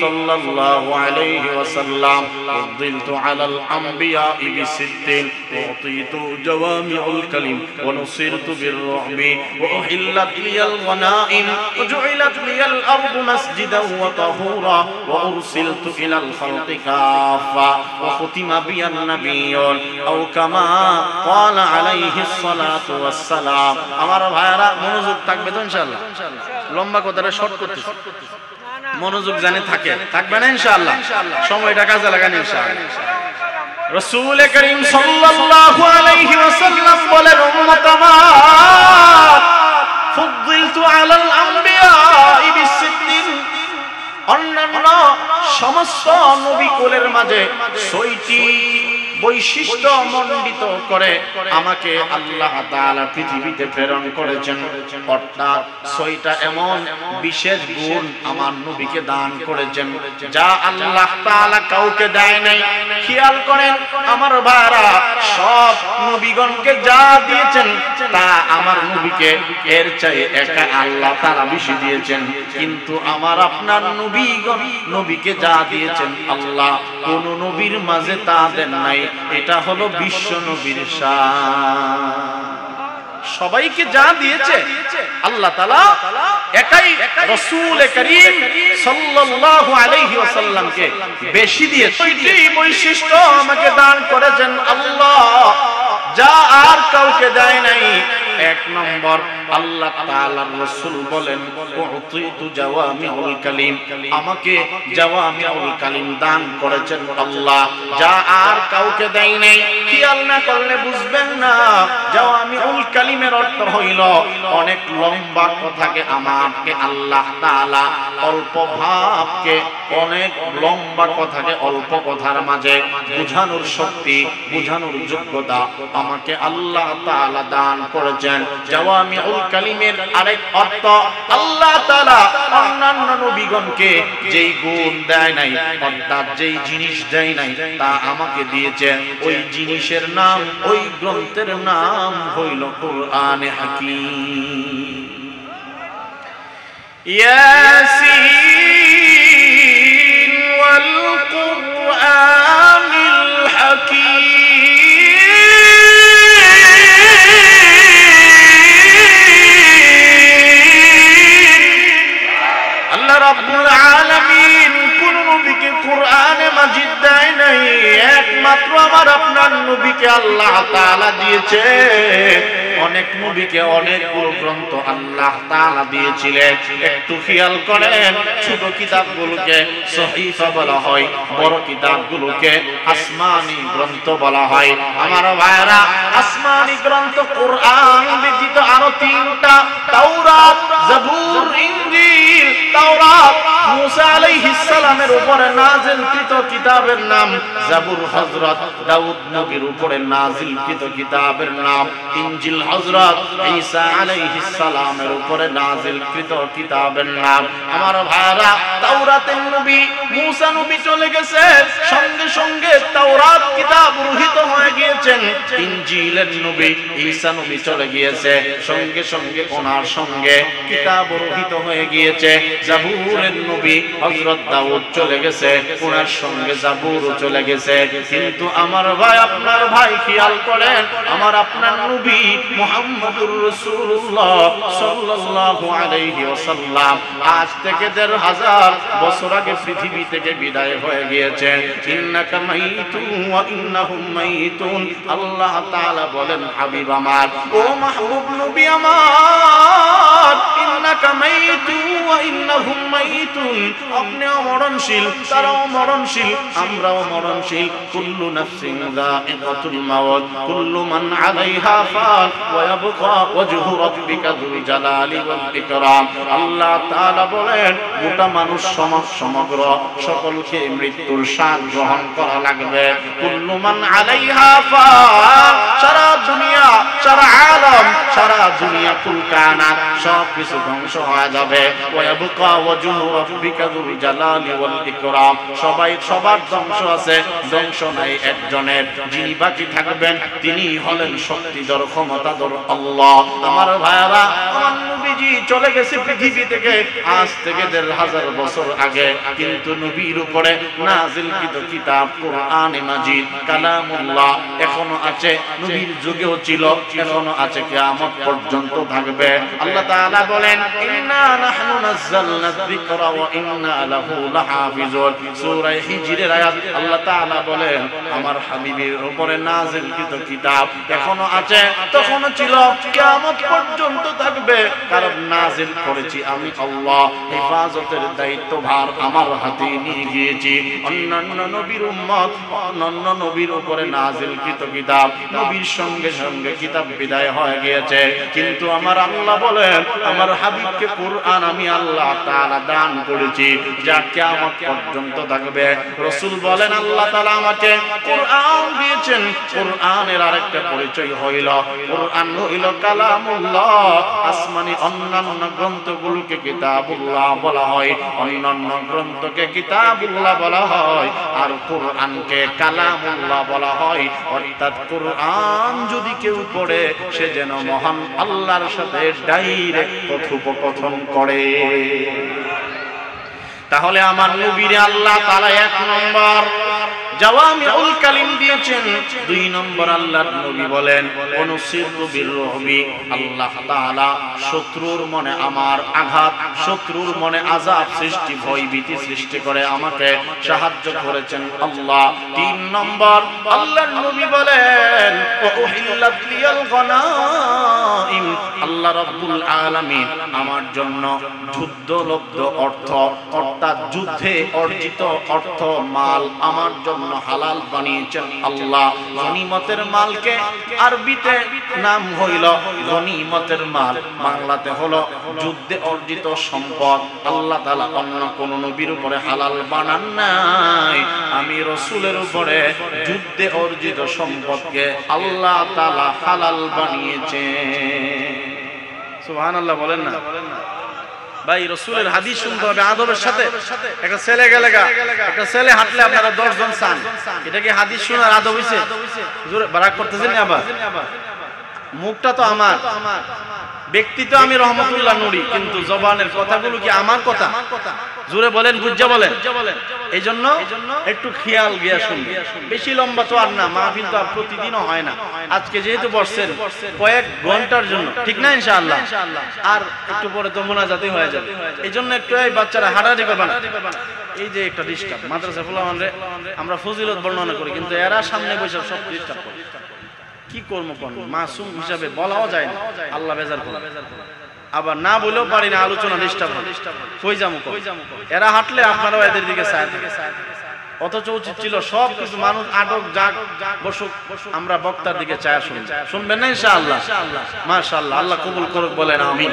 সাল্লাল্লাহু আলাইহি ওয়াসাল্লাম, ফুদ্দিলতু আলাল আমবিয়া'i বিসিদ্দিন ওয়া উতিতু জাওয়ামিউল কালিম ওয়া নুসিরতু বির-রু'বি ওয়া উহিল্লাত লিয়াল গনাইম ওয়া জু'iলাত লিয়াল আরদু মাসজিদান ওয়া তাহুরা ওয়া উরসিলতু ইলাল খালqi কাফা ওয়া খুতিমা বিয়ান নাবিয়্যুন আও কামা ক্বালা আলাইহি সালাতু ওয়াস সালাম। আমার ভাইরা মনোযোগ থাকবে তো ইনশাআল্লাহ? লম্বা কথাটা শর্ট করতেছি, মনোযোগ জানে থাকবে না ইনশাআল্লাহ? সময়টা কাজে লাগান ইনশাআল্লাহ। রাসূল করিম সাল্লাল্লাহু আলাইহি ওয়াসাল্লাম বলেন, উম্মত আমার ফুদ্দিলতু আলাল আমবিয়া'i বিসিদ্দিন, অন্যান্য সমস্ত নবী কুলের মাঝে ৬টি বৈশিষ্ট্য মণ্ডিত করে আমাকে আল্লাহ তাআলা পৃথিবীতে প্রেরণ করেছেন। অর্থাৎ ৬টা এমন বিশেষ গুণ আমার নবীকে দান করেছেন যা আল্লাহ তাআলা কাউকে দেয় নাই। খেয়াল করেন আমার ভাইরা, সব নবীগণকে যা দিয়েছেন তা আমার নবীকে এর চাই একা আল্লাহ তাআলা বেশি দিয়েছেন, কিন্তু আমার আপনার নবীকে যা দিয়েছেন আল্লাহ কোন নবীর মাঝে তা দেন নাই। এটা হলো বিশ্ব নবীর শান। সবাইকে যা দিয়েছে আল্লাহ তাআলা একাই রাসূল করিম সাল্লাল্লাহু আলাইহি ওয়াসাল্লামকে বেশি দিয়েছে। এই বৈশিষ্ট্য আমাকে দান করেছেন আল্লাহ, যা আর কাউকে দেয় নাই। এক নম্বর, আল্লাহ তাআলার রাসূল বলেন, উতিতু জাওয়ামিউল কালিম, আমাকে জাওয়ামিউল কালিম দান করেছেন আল্লাহ, যা আর কাউকে দেয় নাই। খেয়াল না করলে বুঝবেন না। জাওয়ামিউল কালিমের অর্থ হইল অনেক লম্বা কথাকে আমাকে আল্লাহ তাআলা অল্প ভাবকে, অনেক লম্বা কথাকে অল্প কথার মাঝে বুঝানোর শক্তি, বুঝানোর যোগ্যতা আমাকে আল্লাহ তাআলা দান করেছেন। জাওয়ামিউল কালিমের আরেক অর্থ, আল্লাহ তাআলা অন্যান্য নবীগণকে যেই গুণ দেয় নাই, অর্থাৎ যেই জিনিস দেয় নাই তা আমাকে দিয়েছে। ওই জিনিসের নাম, ওই গ্রন্থের নাম হইল কুরআনে হাকীম। ইয়াসিন ওয়াল কুরআনিল হাকীম। রব্বুল আলামিন কোন নবীকে কুরআনে মাজিদ দেয় নাই, একমাত্র আমার আপনার নবীকে আল্লাহ তাআলা দিয়েছে। অনেক নবীকে অনেক গ্রন্থ আল্লাহ তাআলা দিয়েছিলেন। একটু খেয়াল করেন, ছোট কিতাবগুলোকে সহিফা বলা হয়, বড় কিতাবগুলোকে আসমানি গ্রন্থ বলা হয়। আমার ভাইরা, আসমানি গ্রন্থ কুরআন ব্যতীত আরো ৩টা, তাওরাত, জাবুর, ইনজিল। তাওরাত মুসা আলাইহিস সালামের উপরে নাযিলকৃত কিতাবের নাম, জাবুর হযরত দাউদ নবীর উপরে নাযিলকৃত কিতাবের নাম, ইনজিল হযরত ঈসা আলাইহিস সালামের উপরে নাযিলকৃত কিতাবের নাম। আমার ভাইরা, তাওরাতের নবী মুসা নবী চলে গেছে, সঙ্গে সঙ্গে তাওরাত কিতাব রহিত হয়ে গিয়েছেন। ইনজিলের নবী ঈসা নবী চলে গিয়েছে, সঙ্গে সঙ্গে ওনার সঙ্গে কিতাব রহিত হয়ে গিয়েছে। জাবুরের নবী হযরত দাউদ চলে গেছে, ওনার সঙ্গে জাবুরও চলে গেছে। কিন্তু আমার ভাই, আপনার ভাই খেয়াল করেন, আমার আপনার নবী মুহাম্মদুর রাসূলুল্লাহ সাল্লাল্লাহু আলাইহি ওয়াসাল্লাম আজ থেকে ১৫০০ বছর আগে পৃথিবী থেকে বিদায় হয়ে গিয়েছেন। ইন্নাকা মাইতুন ওয়া ইন্নাহুম মাইতুন। আল্লাহ তাআলা বলেন, হাবিব আমার, ও মাহবুব নবী আমার, ইন্নাকা মাইতুন ওয়া ইন্নাহুম মাইতুন, আপনিও মরণশীল, তারাও মরণশীল, আমরাও মরণশীল। কুল্লু নাফসিন যায়িকাতুল মাউত, কুল্লু মান আলাইহা ফান ওয়া ইয়াবকা ওয়াজহু রাব্বিকা যুল জালালি ওয়াল ইকরাম। আল্লাহ তাআলা বলেন গোটা মানুষ সমগ্র সকলকে মৃত্যুর স্বাদ গ্রহণ করা লাগবে। কুল্লু মান আলাইহা ফান, সারা দুনিয়া, সারা আলম, সারা দুনিয়া কুল কায়নাত সব কিছু ধ্বংস হয়ে যাবে। ওয়া ইয়াবকা ওয়াজহু রাব্বিকা যুল জালালি ওয়াল ইকরাম, সবাই সবার ধ্বংস আছে, ধ্বংস নাই একজনের। যিনি বাকি থাকবেন তিনি হলেন শক্তিধর ক্ষমতাধর আল্লাহ। আমার ভাইরা, আমার নবীজি চলে গেছে পৃথিবী থেকে আজ থেকে ১৫০০ বছর আগে, কিন্তু নবীর উপরে নাজিলকৃত কিতাব কোরআনে মাজিদ কালামুল্লাহ এখনো আছে, নবীর যুগেও ছিল, এখনো আছে, কিয়ামত পর্যন্ত থাকবে। আল্লাহ তাআলা বলেন ইন্না নাহনু নাযালনা যিকরা ওয়া ইন্না লাহু লাহাফিজুন। সূরা হিজরের আয়াত আল্লাহ তাআলা বলেন আমার হাবিবের উপরে নাজিলকৃত কিতাব এখনো আছে, তখনও ছিল, কিয়ামত পর্যন্ত থাকবে, কারণ নাজিল করেছি আমি আল্লাহ। হেফাজতের দায়িত্বভার আমার হাতে নিয়ে গিয়েছি। অন্যান্য নবীর উম্মত অন্যান্য নবীর উপরে নাজিলকৃত কিতাব নবীর সঙ্গে সঙ্গে কিতাব বিদায় হয়ে গিয়েছে, কিন্তু আমার আল্লাহ বলেন আমার হাবিবকে কোরআন আমি আল্লাহ তাআলা দান করেছি, যা কিয়ামত পর্যন্ত থাকবে। রাসূল বলেন আল্লাহ তাআলা আমাকে কোরআন দিয়েছেন। কোরআনের আরেকটা পরিচয় হইল কোরআন হইল কালামুল্লাহ। আসমানি অন্যান্য গ্রন্থগুলোকে কিতাবুল্লাহ বলা হয়, অন্যান্য গ্রন্থকে কিতাবুল্লাহ বলা হয়, আর কোরআনকে কালামুল্লাহ বলা হয়। অর্থাৎ কোরআন যদি কেউ পড়ে সে যেন মহান আল্লাহর সাথে ডাইরেক্ট কথোপকথন করে। তাহলে আমার নবীরে আল্লাহ তাআলা ১ নম্বর জাওয়ামিউল কালিম দিয়েছেন, ২ নম্বর আল্লাহর নবী বলেন অনুসিরু বিররুবি, আল্লাহ তাআলা শত্রুর মনে আমার আঘাত, শত্রুর মনে আযাব সৃষ্টি, ভয়ভীতি সৃষ্টি করে আমাকে সাহায্য করেছেন আল্লাহ। ৩ নম্বর আল্লাহর নবী বলেন ওয়া উহিল্লাত লিয়াল গনাইম, আল্লাহ রাব্বুল আলামিন আমার জন্য যুদ্ধলব্ধ অর্থ, অর্থাৎ যুদ্ধে অর্জিত অর্থ মাল আমার জন্য হালাল বানিয়েছেন আল্লাহ। গনিমতের মালকে আরবিতে নাম হইল গনিমতের মাল, বাংলাতে হলো যুদ্ধে অর্জিত সম্পদ। আল্লাহ তাআলা অন্য কোন নবীর উপরে হালাল বানান নাই, আমি রাসূলের উপরে যুদ্ধে অর্জিত সম্পদকে আল্লাহ তাআলা হালাল বানিয়েছেন। সুবহানাল্লাহ বলেন না ভাই? রাসূলের হাদিস শুনতে হবে আদবের সাথে। একটা ছেলে গেলে একটা ছেলে হাঁটলে আপনারা ১০ জন চান, এটা কি হাদিস শোনার আদব হইছে? জোরে বারাক করতেছেন না? আবার মুখটা তো আমার, ব্যক্তি তো আমি রহমতুল্লাহ নুরি, কিন্তু জবানের কথাগুলো কি আমার কথা? জোরে বলেন, বুঝা বলেন। এই জন্য একটু খেয়াল গিয়া শুনবে। বেশি লম্বা তো আর না, মাহফিল তো আর প্রতিদিনও হয় না। আজকে যেহেতু বসছেন কয়েক ঘন্টার জন্য, ঠিক না ইনশাআল্লাহ? আর একটু পরে তো মোনাজাতই হয়ে যাবে। এই জন্য একটু এই বাচ্চারা হাঁটাহাঁটি করবে না। এই যে একটা ডিস্টার্ব, মাদ্রাসা ফুলামানরে আমরা ফজিলত বর্ণনা করি, কিন্তু এরা সামনে বসে সব ডিস্টার্ব করে। কি কর্ম করবো, মাসুম হিসাবে বলাও যায় না, আল্লাহ বেজার করে। আবার না বলেও পারি না, আলোচনা ডিস্টার্ব হয়ে যাবো। এরা হাঁটলে আপনারাও এদের দিকে চায়, অথচ উচিত ছিল সব কিছু মানুষ আটক যাক, বসুক, আমরা বক্তার দিকে চায় শুনবেন না ইনশাআল্লাহ? মাশাআল্লাহ, আল্লাহ কবুল করুক, বলেন আমিন।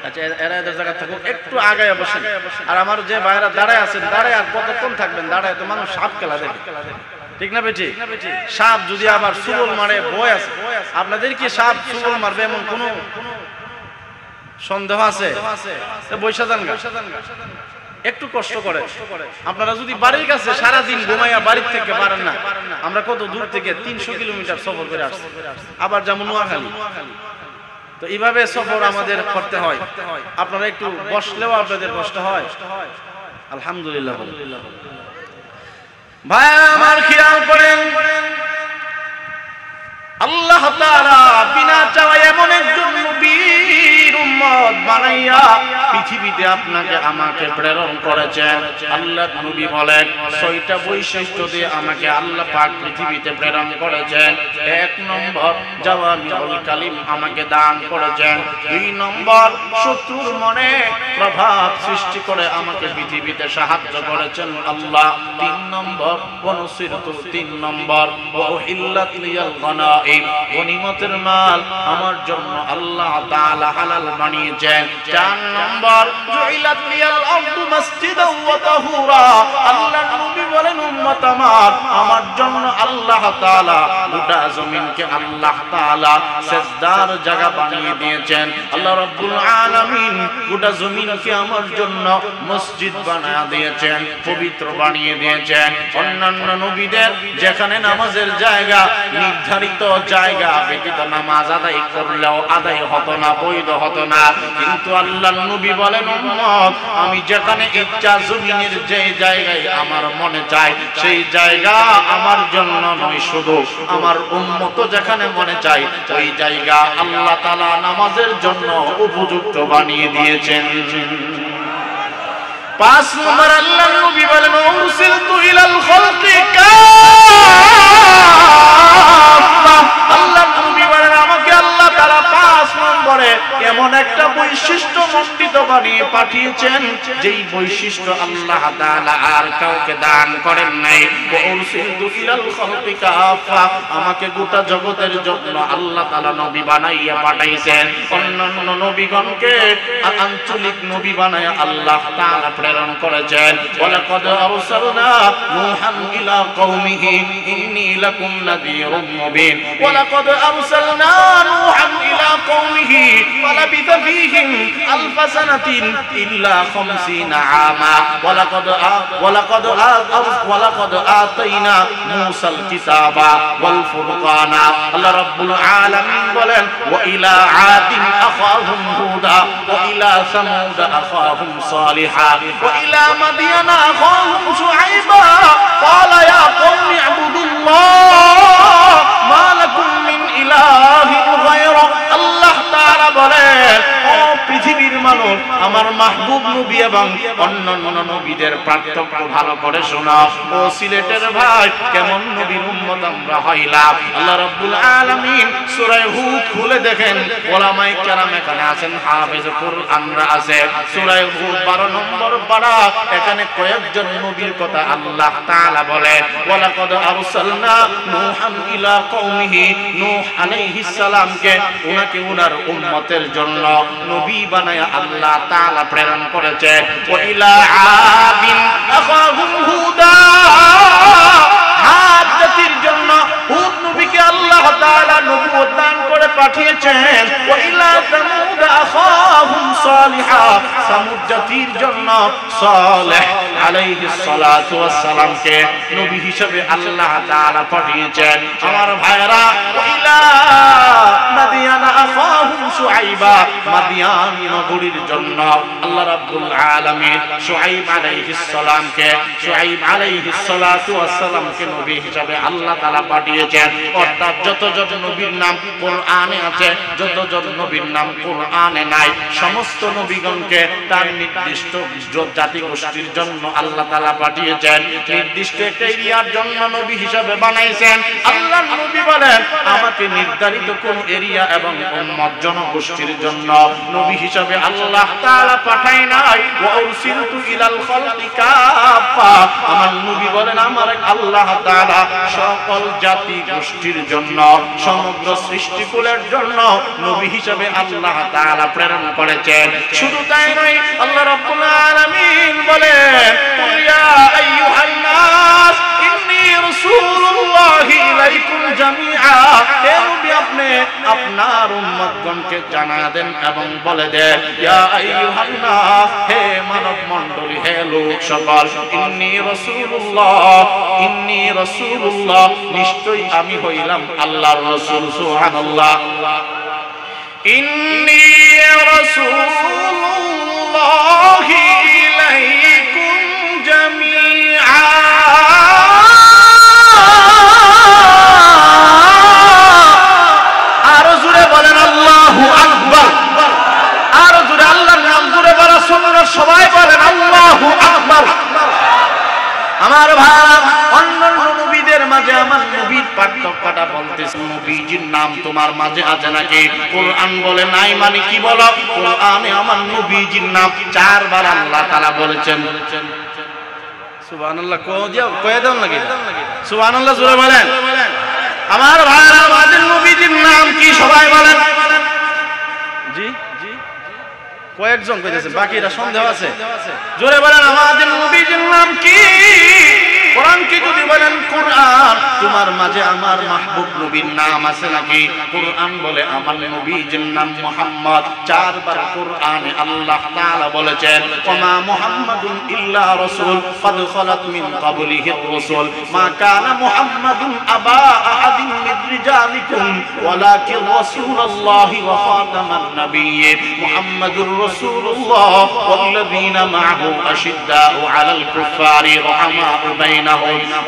আচ্ছা, এরা এদের জায়গা থাকুক, একটু আগায় বসেন। আর আমার যে ভাইরা দাঁড়ায় আছেন, দাঁড়ায় আর কতক্ষণ থাকবেন? দাঁড়ায় তো মানুষ সাপ খেলা দেখে, ঠিক না বেটি? সাপ যদি আবার সুবল মারে, ভয় আছে। আপনাদের কি সাপ সুবল মারবে এমন কোন সন্দেহ আছে? বৈশা যান গা, একটু কষ্ট করে। আপনারা যদি বাড়ির কাছে সারাদিন ঘুমাইয়া বাড়ির থেকে পারেন না, আমরা কত দূর থেকে ৩০০ কিলোমিটার সফর করে আসছি, আবার যেমন নোয়াখালী, তো এইভাবে সফর আমাদের করতে হয়। আপনারা একটু বসলেও আপনাদের কষ্ট হয়। আলহামদুলিল্লাহ ভাই আমার, খেয়াল করেন আল্লাহ তাআলা বিনা চাওয়ায় এমন একজন নবীর উম্মত বানাইয়া পৃথিবীতে আপনাকে আমাকে প্রেরণ করেছেন। আল্লাহ নবী বলেন 6টা বৈশিষ্ট্য দিয়ে আমাকে আল্লাহ পাক পৃথিবীতে প্রেরণ করেছেন। 1 নম্বর জাওয়ামিউল কালিম আমাকে দান করেছেন। 2 নম্বর শত্রুর মনে প্রভাব সৃষ্টি করে আমাকে পৃথিবীতে সাহায্য করেছেন আল্লাহ। 3 নম্বর ওয়ানুসিরতু, 3 নম্বর ওয়াহিল্লাত লিয়াল গনাইম, গনিমতের মাল আমার জন্য আল্লাহ তাআলা হালাল বানিয়েছেন। 4 নম্বর জুইলাত লিয়াল আরদু মাসজিদাও ওয়া তাহুরা, আল্লাহর নবী বলেন উম্মত আমার জন্য আল্লাহ তাআলা গোটা জমিনকে আল্লাহ তাআলা সিজদার জায়গা বানিয়ে দিয়েছেন। আল্লাহ রাব্বুল আলামিন গোটা জমিনকে আমার জন্য মসজিদ বানিয়ে দিয়েছেন, পবিত্র বানিয়ে দিয়েছেন। অন্যান্য নবীদের যেখানে নামাজের জায়গা নির্ধারিত জায়গা ব্যতীত নামাজ আদায় করলেও আদায় হতো না, বৈধ হতো না, কিন্তু আল্লাহর নবী বলেন উম্মত আমি যেখানে ইচ্ছা জমিনের যে জায়গায় আমার মনে চায় সেই জায়গা আমার জন্য নয়, শুধু আমার উম্মত যেখানে মনে চায় ওই জায়গা আল্লাহ তাআলা নামাজের জন্য উপযুক্ত বানিয়ে দিয়েছেন। 5 নম্বর আল্লাহর নবী বলেন উরসিলতু ইলাল খালকি কাফা, আল্লাহর নবী বলেন আমাকে আল্লাহ তাআলা 5 নম্বরে এমন একটা বৈশিষ্ট্য মণ্ডিত বানিয়ে পাঠিয়েছেন যেই বৈশিষ্ট্য আল্লাহ তাআলা আর কাউকে দান করেন নাই। উরসিলতু ইলাল খালকি কাফা, আমাকে গোটা জগতের জন্য আল্লাহ তাআলা নবী বানাইয়া পাঠাইছেন। অন্যান্য নবীগণকে আঞ্চলিক নবী বানায়া আল্লাহ তাআলা প্রেরণ করেছেন। ওয়ালাকাদ আরসালনা নূহান ইলা কওমিহি ইন্নী লাকুম নাযীরুম মুবিন, ওয়ালাকাদ আরসালনা নূহান ইলা কওমিহি ফালাবিথা ফীহিম আলফা সানাতিন ইল্লা 50 আমা, ওয়ালাকাদ আতাইনা মূসাল কিতাবা ওয়াল ফুরকানা। আল্লাহ রাব্বুল আলামিন বলেন ওয়া ইলা আদিন আখাহুম হুদা ওয়া ইলা সামুদ আখাহুম সালিহা وإلى مدين أخاهم شعيبا قال يا قوم اعبدوا الله ما لكم من إله غيره। আল্লাহ তাআলা বলেন ও পৃথিবীর মানুষ আমার মাহবুব নবী এবং অন্যান্য নবীদের পার্থক্য ভালো করে শোনাও। ও সিলেটের ভাই কেমন নবীর উম্মত আমরা হইলাম। আল্লাহ রাব্বুল আলামিন সূরা হুদ খুলে দেখেন, ওলামায়ে কেরাম এখানে আছেন, হাফেজ কুরআনরা আছে। সূরা হুদ 12 নম্বর পারা, এখানে কয়েকজন নবীর কথা আল্লাহ তাআলা বলেন ওয়ালাকাদ আরসালনা নূহান ইলা কওমিহি, নূহ আলাইহিস সালামকে উনাকে উনার উম্মতের জন্য নবী বানায়া আল্লাহ তাআলা প্রেরণ করেছেন। ওয়া ইলা আদিন আখাহুম হুদা, আদ জাতির জন্য হুদ নবীকে আল্লাহ তাআলা নবুয়ত দান করে পাঠিয়েছেন। ওয়া ইলা সামুদ আখাহুম সালিহা, সামুদ জাতির জন্য সালেহ আলাইহিস সালাতু ওয়াস সালামকে নবী হিসেবে আল্লাহ তাআলা পাঠিয়েছেন। আমার ভাইরা ওয়া ইলা মাদিয়ানা আখাহুম শুআইবা, মাদিয়ান নগরীর জন্য আল্লাহ রাব্বুল আলামিন শুআইব আলাইহিস সালামকে, শুআইব আলাইহিস সালাতু ওয়াস সালামকে নবী হিসেবে আল্লাহ তাআলা পাঠিয়েছেন। অর্থাৎ যতজন নবীর নাম কোরআনে আছে, যতজন নবীর নাম কোরআনে নাই, সমস্ত নবীগণকে তার নির্দিষ্ট জাতি গোষ্ঠীর জন্য আল্লাহ তাআলা পাঠিয়েছেন, নির্দিষ্ট একটা এরিয়ার জন্য নবী হিসেবে বানাইছেন। আল্লাহর নবী বলেন আমাকে নির্ধারিত কোন এরিয়া এবং উম্মত জনগোষ্ঠীর জন্য নবী হিসেবে আল্লাহ তাআলা পাঠায় নাই। ওয়া উরসিলতু ইলাল খালকি কাফা, আমার নবী বলেন আমার আল্লাহ তাআলা সকল জাতি গোষ্ঠীর জন্য, সমগ্র সৃষ্টিকুলের জন্য নবী হিসেবে আল্লাহ তাআলা প্রেরণ করেছেন। শুধু তাই নয়, আল্লাহ রাব্বুল আলামিন বলেন ইয়া আইয়ুহান নাস ইন্নী রাসূলুল্লাহি ইলাইকুম জামিআ, হে নবী আপনি আপনার উম্মতগণকে জানা দেন এবং বলে দেন ইয়া আইয়ুহান নাস, হে মানব মণ্ডলী, হে লোক সকল, ইন্নী রাসূলুল্লাহ, নিশ্চয়ই আমি হইলাম আল্লাহর রাসূল। সুবহানাল্লাহ। ইন্নী রাসূলুল্লাহি ইলাইকুম জামিআ, আর জোরে বলেন আল্লাহু আকবার, আর জোরে আল্লাহর নাম জোরে বলা পার্থক্যটা বলতেছে। নবীজির নাম তোমার মাঝে আছে নাকি? কোরআন বলে নাই, মানে কি বলো? কোরআনে আমার নবীজির নাম 4 বার আল্লাহ তাআলা বলেছেন। সুবহানাল্লাহ কয়ে দাও নাকি? সুবহানাল্লাহ জোরে বলেন। আমার ভাইরা, আমাদের নবীজির নাম কি সবাই বলেন? জি কয়েকজন কইতেছেন, বাকিরা সন্দেহ আছে। জোরে বলেন, আমাদের নবীজির নাম কি? কোরআন কি যদি বলেন কোরআন, তোমার মাঝে আমার মাহবুব নবীর নাম আছে নাকি? কোরআন বলে আমার নবীজির নাম মুহাম্মদ। 4 বার কোরআনে আল্লাহ তাআলা বলেছেন, ওমা মুহাম্মাদুন ইল্লা রাসূল ক্বাদ খালাত মিন ক্বাবলিহির রাসূল মা কানা মুহাম্মাদুন আবা আহাদিন মিন রিজালিকুম ওয়ালাকিন রাসূলুল্লাহি ওয়া খাতামান নাবিয়্যিন মুহাম্মাদুর রাসূলুল্লাহ ওয়াল্লাযীনা মা'হু আশিদ্দাউ আলাল কুফারি রাহমাউ বাইনাহুম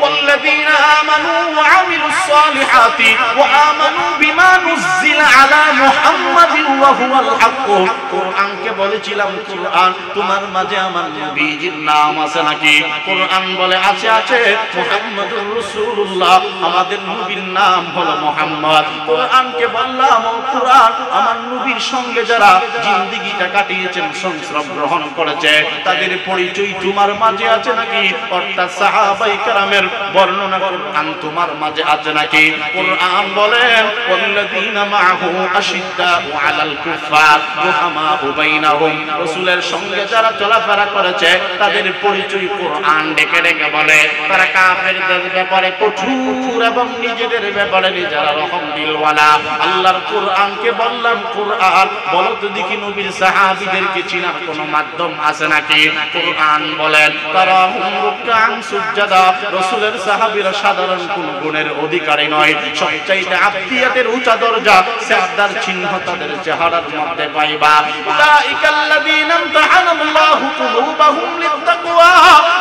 والذين آمنوا وعملوا الصالحات وآمنوا بما نزل على محمد وهو الحق। কোরআন কে বলেছিলাম কোরআন তোমার মাঝে আমার নবীজির নাম আছে নাকি? কোরআন বলে আছে আছে, মুহাম্মাদুর রাসূলুল্লাহ, আমাদের নবীর নাম হলো মুহাম্মদ। কোরআন কে বললাম ও কোরআন, আমার নবীর সঙ্গে যারা জিন্দেগিটা কাটিয়েছেন, সংস্রব গ্রহণ করেছে, তাদের পরিচয় তোমার মাঝে আছে নাকি? অর্থাৎ সাহাবায়ে কেরামের বর্ণনা কোরআন তোমার মাঝে আছে নাকি? কোরআন বলেন, ওয়াল্লাযীনা মা'হু আশিদ্দাউ আলাল কুফার রাহমাউ বাইনাহুম, রাসূলের সঙ্গে যারা চলাফেরা করেছে তাদের পরিচয় কোরআন ডেকে ডেকে বলে। তারা কাফেরদের ব্যাপারে কঠোর এবং নিজেদের ব্যাপারে নিজেরা রহম দিলওয়ালা। আল্লাহর কোরআনকে বললাম কোরআন বলো তো দেখি নবীর সাহাবীদেরকে চিনার কোনো মাধ্যম আছে নাকি? কোরআন বলেন, তারা হুম রুকআন সুজদা, রাসূলের সাহাবীরা সাধারণ কোন গুণের অধিকারী নয়, সবচাইতে আব্দিয়াতের উঁচা দরজা, সিজদার চিহ্ন তাদের চেহারার মধ্যে পাইবা। উলাইকাল্লাযীনা ইমতাহানাল্লাহু কুলুবাহুম লিত্তাকওয়া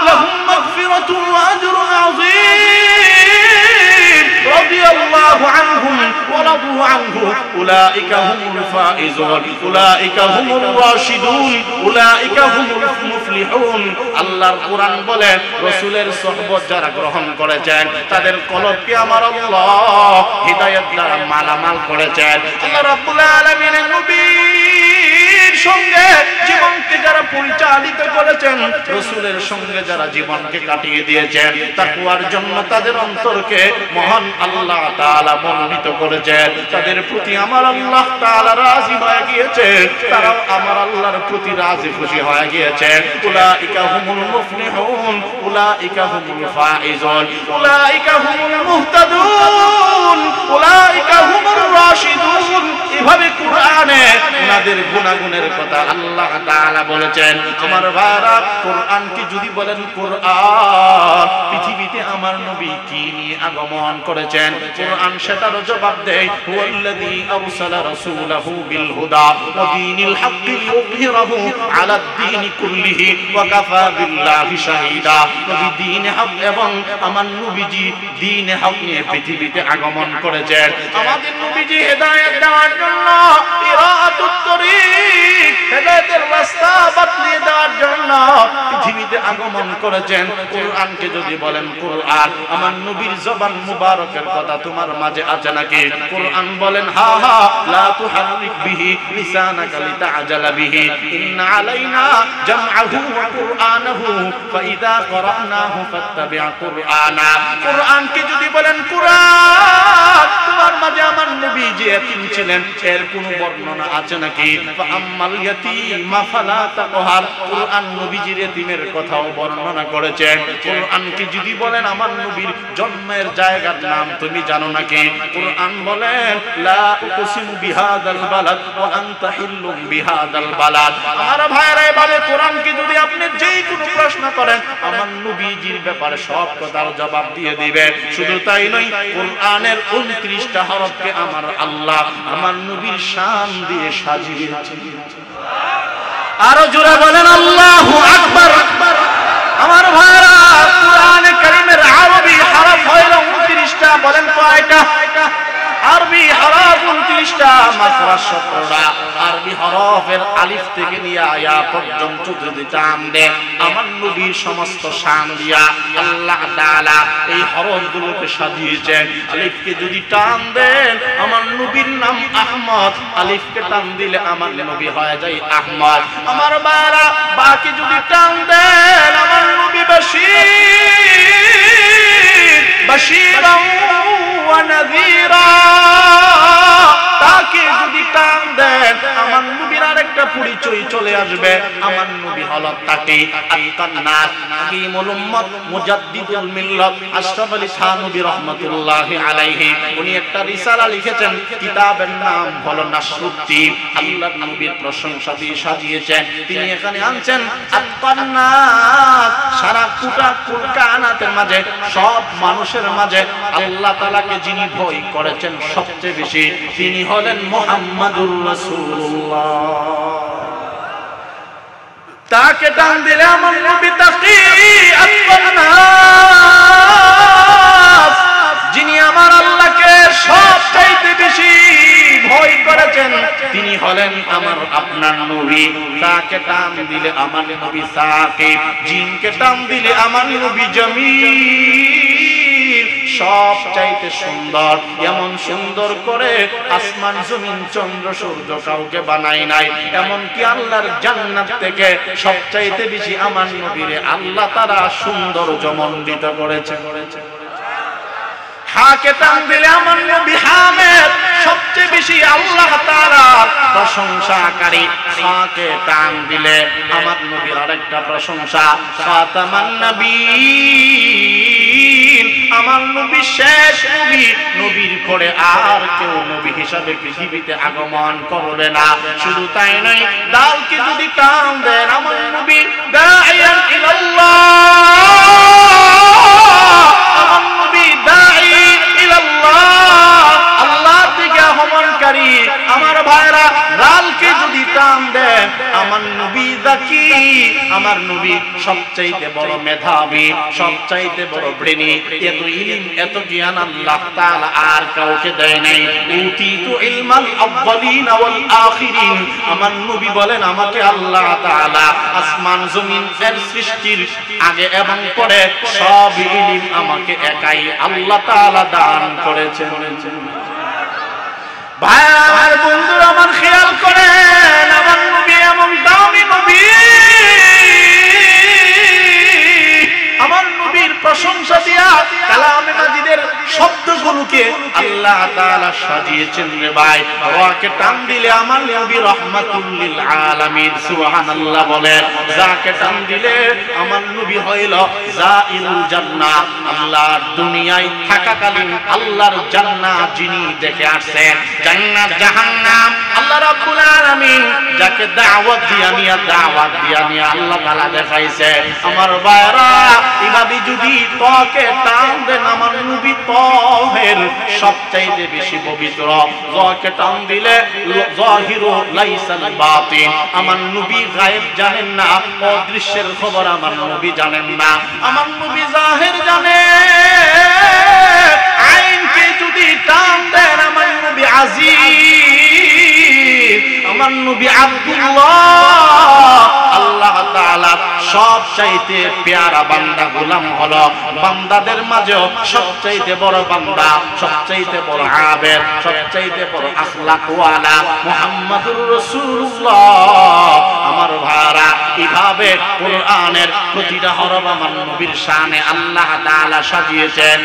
লাহুম মাগফিরাতুন ওয়া আজরুন আযীম রাদিয়াল্লাহু আনহুম ওয়া রাদু আনহু উলাইকা হুমুল ফাইজুন উলাইকা হুমুর রাশিদুন উলাইকা হুমুল মুফলিহুন। আল্লাহর কোরআন বলেন, রাসূলের সুহবত যারা গ্রহণ করেছেন তাদের কলবকে আমার আল্লাহ হিদায়াত দ্বারা মালামাল করেছেন। আল্লাহ রাব্বুল আলামিনের নবীর সঙ্গে জীবনকে যারা পরিচালিত করেছেন, রাসূলের সঙ্গে যারা জীবনকে কাটিয়ে দিয়েছেন, তাকওয়ার জন্য তাদের অন্তরকে মহান আল্লাহ তাআলা মনোনীত করেছেন। তাদের প্রতি আমার আল্লাহ তাআলা রাজি হয়ে গিয়েছে, তারাও আমার আল্লাহর প্রতি রাজি খুশি হয়ে গিয়েছে। উলাইকা হুমুল মুফলিহুন উলাইকা হুমুল ফাইজুন উলাইকা হুমুল মুহতাদুন উলাইকা হুমুর রাশিদুন। এভাবে কোরআনে ওনাদের গুনাহগুনের কথা আল্লাহ তাআলা বলেছেন। আমার ভাইরা, কোরআন কি যদি বলেন কোরআন পৃথিবীতে আমার নবী কি নিয়ে আগমন করেছেন, কোরআন সেটারও জবাব দেয়। হুয়াল্লাযী আরসালা রাসূলাহু বিল হুদা ওয়া দীনিল হাক্কি লিইয়ুযহিরাহু আলাদ দীনি কুল্লিহি ওয়া কাফা বিল্লাহি শাহীদা। নবী দ্বীনে হক এবং আমার নবীজি দ্বীনে হক নিয়ে পৃথিবীতে আগমন করেছেন। আমাদের নবীজি হেদায়েত দেওয়ার জন্য, ইরাআতুত তরিক, হেদায়েতের রাস্তা বাতলিয়ে দেওয়ার জন্য পৃথিবীতে আগমন করেছেন। কোরআনকে যদি বলেন কোরআন আমার নবীর জবান মুবারকের কথা তোমার মাঝে আছে নাকি? কোরআন বলেন, হা হা লা তুহাররিক বিহি লিসানাকা লিতাআজালা বিহি ইন্না আলাইনা জামআহু ওয়া কুরআনাহু ফাইযা ক্বরানাহু ফাত্তাবি' কুরআনা। কোরআনকে যদি বলেন কোরআন তোমার মাঝে আমার নবী যে ইয়াতীম ছিলেন এর কোনো বর্ণনা আছে নাকি? ফাআম্মাল ইয়াতীমা ফালা তাকহার, কোরআন নবীজির ইয়াতীমের কথাও বর্ণনা করেছেন। কোরআনকে যদি বলেন আমার নবীর জন্মের জায়গার নাম তুমি জানো নাকি? কোরআন বলেন, লা উকসিমু বিহাদাল বালাদ ওয়া আনতা হিল্লুম বিহাদাল বালাদ। আমার ভাইরা, এভাবে কোরআনকে যদি আপনি যেই কোনো প্রশ্ন করেন আমার নবীজির ব্যাপারে সব কথার জবাব দিয়ে দিবে। শুধু তাই নয়, কোরআনের 29টা হরফকে আমার আল্লাহ আমার নবীর শান দিয়ে সাজিয়েছেন। আরো জোরে বলেন আল্লাহু আকবার। আমার ভাইরা, কোরআনে কারীমের আরবি হরফ হলো 29টা। বলেন কয়টা? আরবি হরফ 29। 29টা, মাখরাজ 17টা, আরবি হরফের আলিফ থেকে নিয়ে আয়া পর্যন্ত যদি টান দেন আমার নবীর সমস্ত শান দিয়া আল্লাহ তাআলা এই হরফগুলোকে সাজিয়েছেন। আলিফকে যদি টান দেন আমার নবীর নাম আহমদ, আলিফকে টান দিলে আমার নবী হয়ে যায় আহমদ। আমার বারা বাকি যদি টান দেন আমার নবী বশীর, বশীরা ওয়া নাযীরা। তাকে যদি টান দেন আমার নবীর আরেকটা পরিচয় চলে আসবে, আমার নবী হলো তাকি আত্তান নাস, হাকিমুল উম্মত, মুজাদ্দিদুল মিল্লাত, আশরাফ আলী থানভী রাহমাতুল্লাহি আলাইহি। উনি একটা রিসালা লিখেছেন, কিতাবের নাম হলো নাসরুদ্দিন। আল্লাহর নবীর প্রশংসা দিয়ে সাজিয়েছেন। তিনি এখানে আনছেন আত্তান নাস, সারা কায়নাতের মাঝে, সব মানুষের মাঝে আল্লাহ তাআলাকে যিনি ভয় করেছেন সবচেয়ে বেশি তিনি হলেন মুহাম্মাদুর রাসূলুল্লাহ। তাকে টান দিলে আমার নবী তাকি আত্তান নাস, যিনি আমার আল্লাহকে সবচাইতে বেশি ভয় করেছেন তিনি হলেন আমার আপনার নবী। তাকে টান দিলে আমার নবী সাকিব, জিনকে টান দিলে আমার নবী জামিল, সব চাইতে সুন্দর। এমন সুন্দর করে আসমান জমিন চন্দ্র সূর্য কাউকে বানাই নাই। এমন কি আল্লাহর জান্নাত থেকে সব চাইতে বেশি আমার নবীরে আল্লাহ তাআলা সৌন্দর্যমণ্ডিত করেছে। হাকে টান দিলে আমার নবী হামিদ, সবচেয়ে বেশি আল্লাহ তাআলার প্রশংসাকারী। হাকে টান দিলে আমার নবীর আরেকটা প্রশংসা, খাতামান নবীন, আমার নবী শেষ নবী, নবীর পরে আর কেউ নবী হিসাবে পৃথিবীতে আগমন করবে না। শুধু তাই নয়, ডালকে যদি টান দেন আমার নবী দাঈয়ান ইলাল্লাহ, আমার নবী দাঈ ইলাল্লাহ, আল্লাহর দিকে আহ্বানকারী। আমার ভাইরা ডালকে যদি টান দেন আমার নবী যাকি, আমার নবী সবচাইতে বড় মেধাবী, সবচাইতে বড় ব্রেনী। এত ইলম এত জ্ঞান আল্লাহ তাআলা আর কাউকে দেয় নাই। উতিতু ইলমাল আউয়ালিন ওয়াল আখিরিন, আমার নবী বলেন আমাকে আল্লাহ তাআলা আসমান জমিন এর সৃষ্টির আগে এবং পরে সব ইলম আমাকে একাই আল্লাহ তাআলা দান করেছেন। ভাই বন্ধুরা আমার খেয়াল করেন, আমার নবী এমন দামি নবী, আমার নবীর প্রশংসা দিয়া কালামে মাজিদের শব্দগুলোকে আল্লাহ তাআলা সাজিয়েছেন রে ভাই। ওয়াকে টান দিলে আমার নবী রাহমাতুল লিল আলামিন, সুবহানাল্লাহ বলেন। যাকে টান দিলে আমার নবী হইল জাইলুল জান্নাত, আল্লাহর দুনিয়ায় থাকাকালীন আল্লাহর জান্নাত যিনি দেখে আসেন। জান্নাত জাহান্নাম আল্লাহ রাব্বুল আলামিন যাকে দাওয়াত দিয়া নিয়া আল্লাহ তাআলা দেখাইছে। আমার ভাইরা এভাবে যদি তোকে টান দেন আমার নবী তহের সবচাইতে বেশি পবিত্র। তোকে টান দিলে জাহিরু লাইসাল বাতিন, আমার নবী গায়েব জানেন না, অদৃশ্যের খবর আমার নবী জানেন না, আমার নবী জাহির জানে। আইনকে যদি টান দেন আমার নবী আজিজ, আমার নবী আব্দুল্লাহ। আল্লাহ তাআলা সবচাইতে পেয়ারা বান্দা গোলাম হলো বান্দাদের মাঝেও সবচাইতে বড় বান্দা, সবচাইতে বড় আবেদ, সবচাইতে বড় আখলাকওয়ালা মুহাম্মাদুর রাসূলুল্লাহ। আমার ভাইরা এইভাবে কোরআনের প্রতিটা হরফ আমার নবীর শানে আল্লাহ তাআলা সাজিয়েছেন।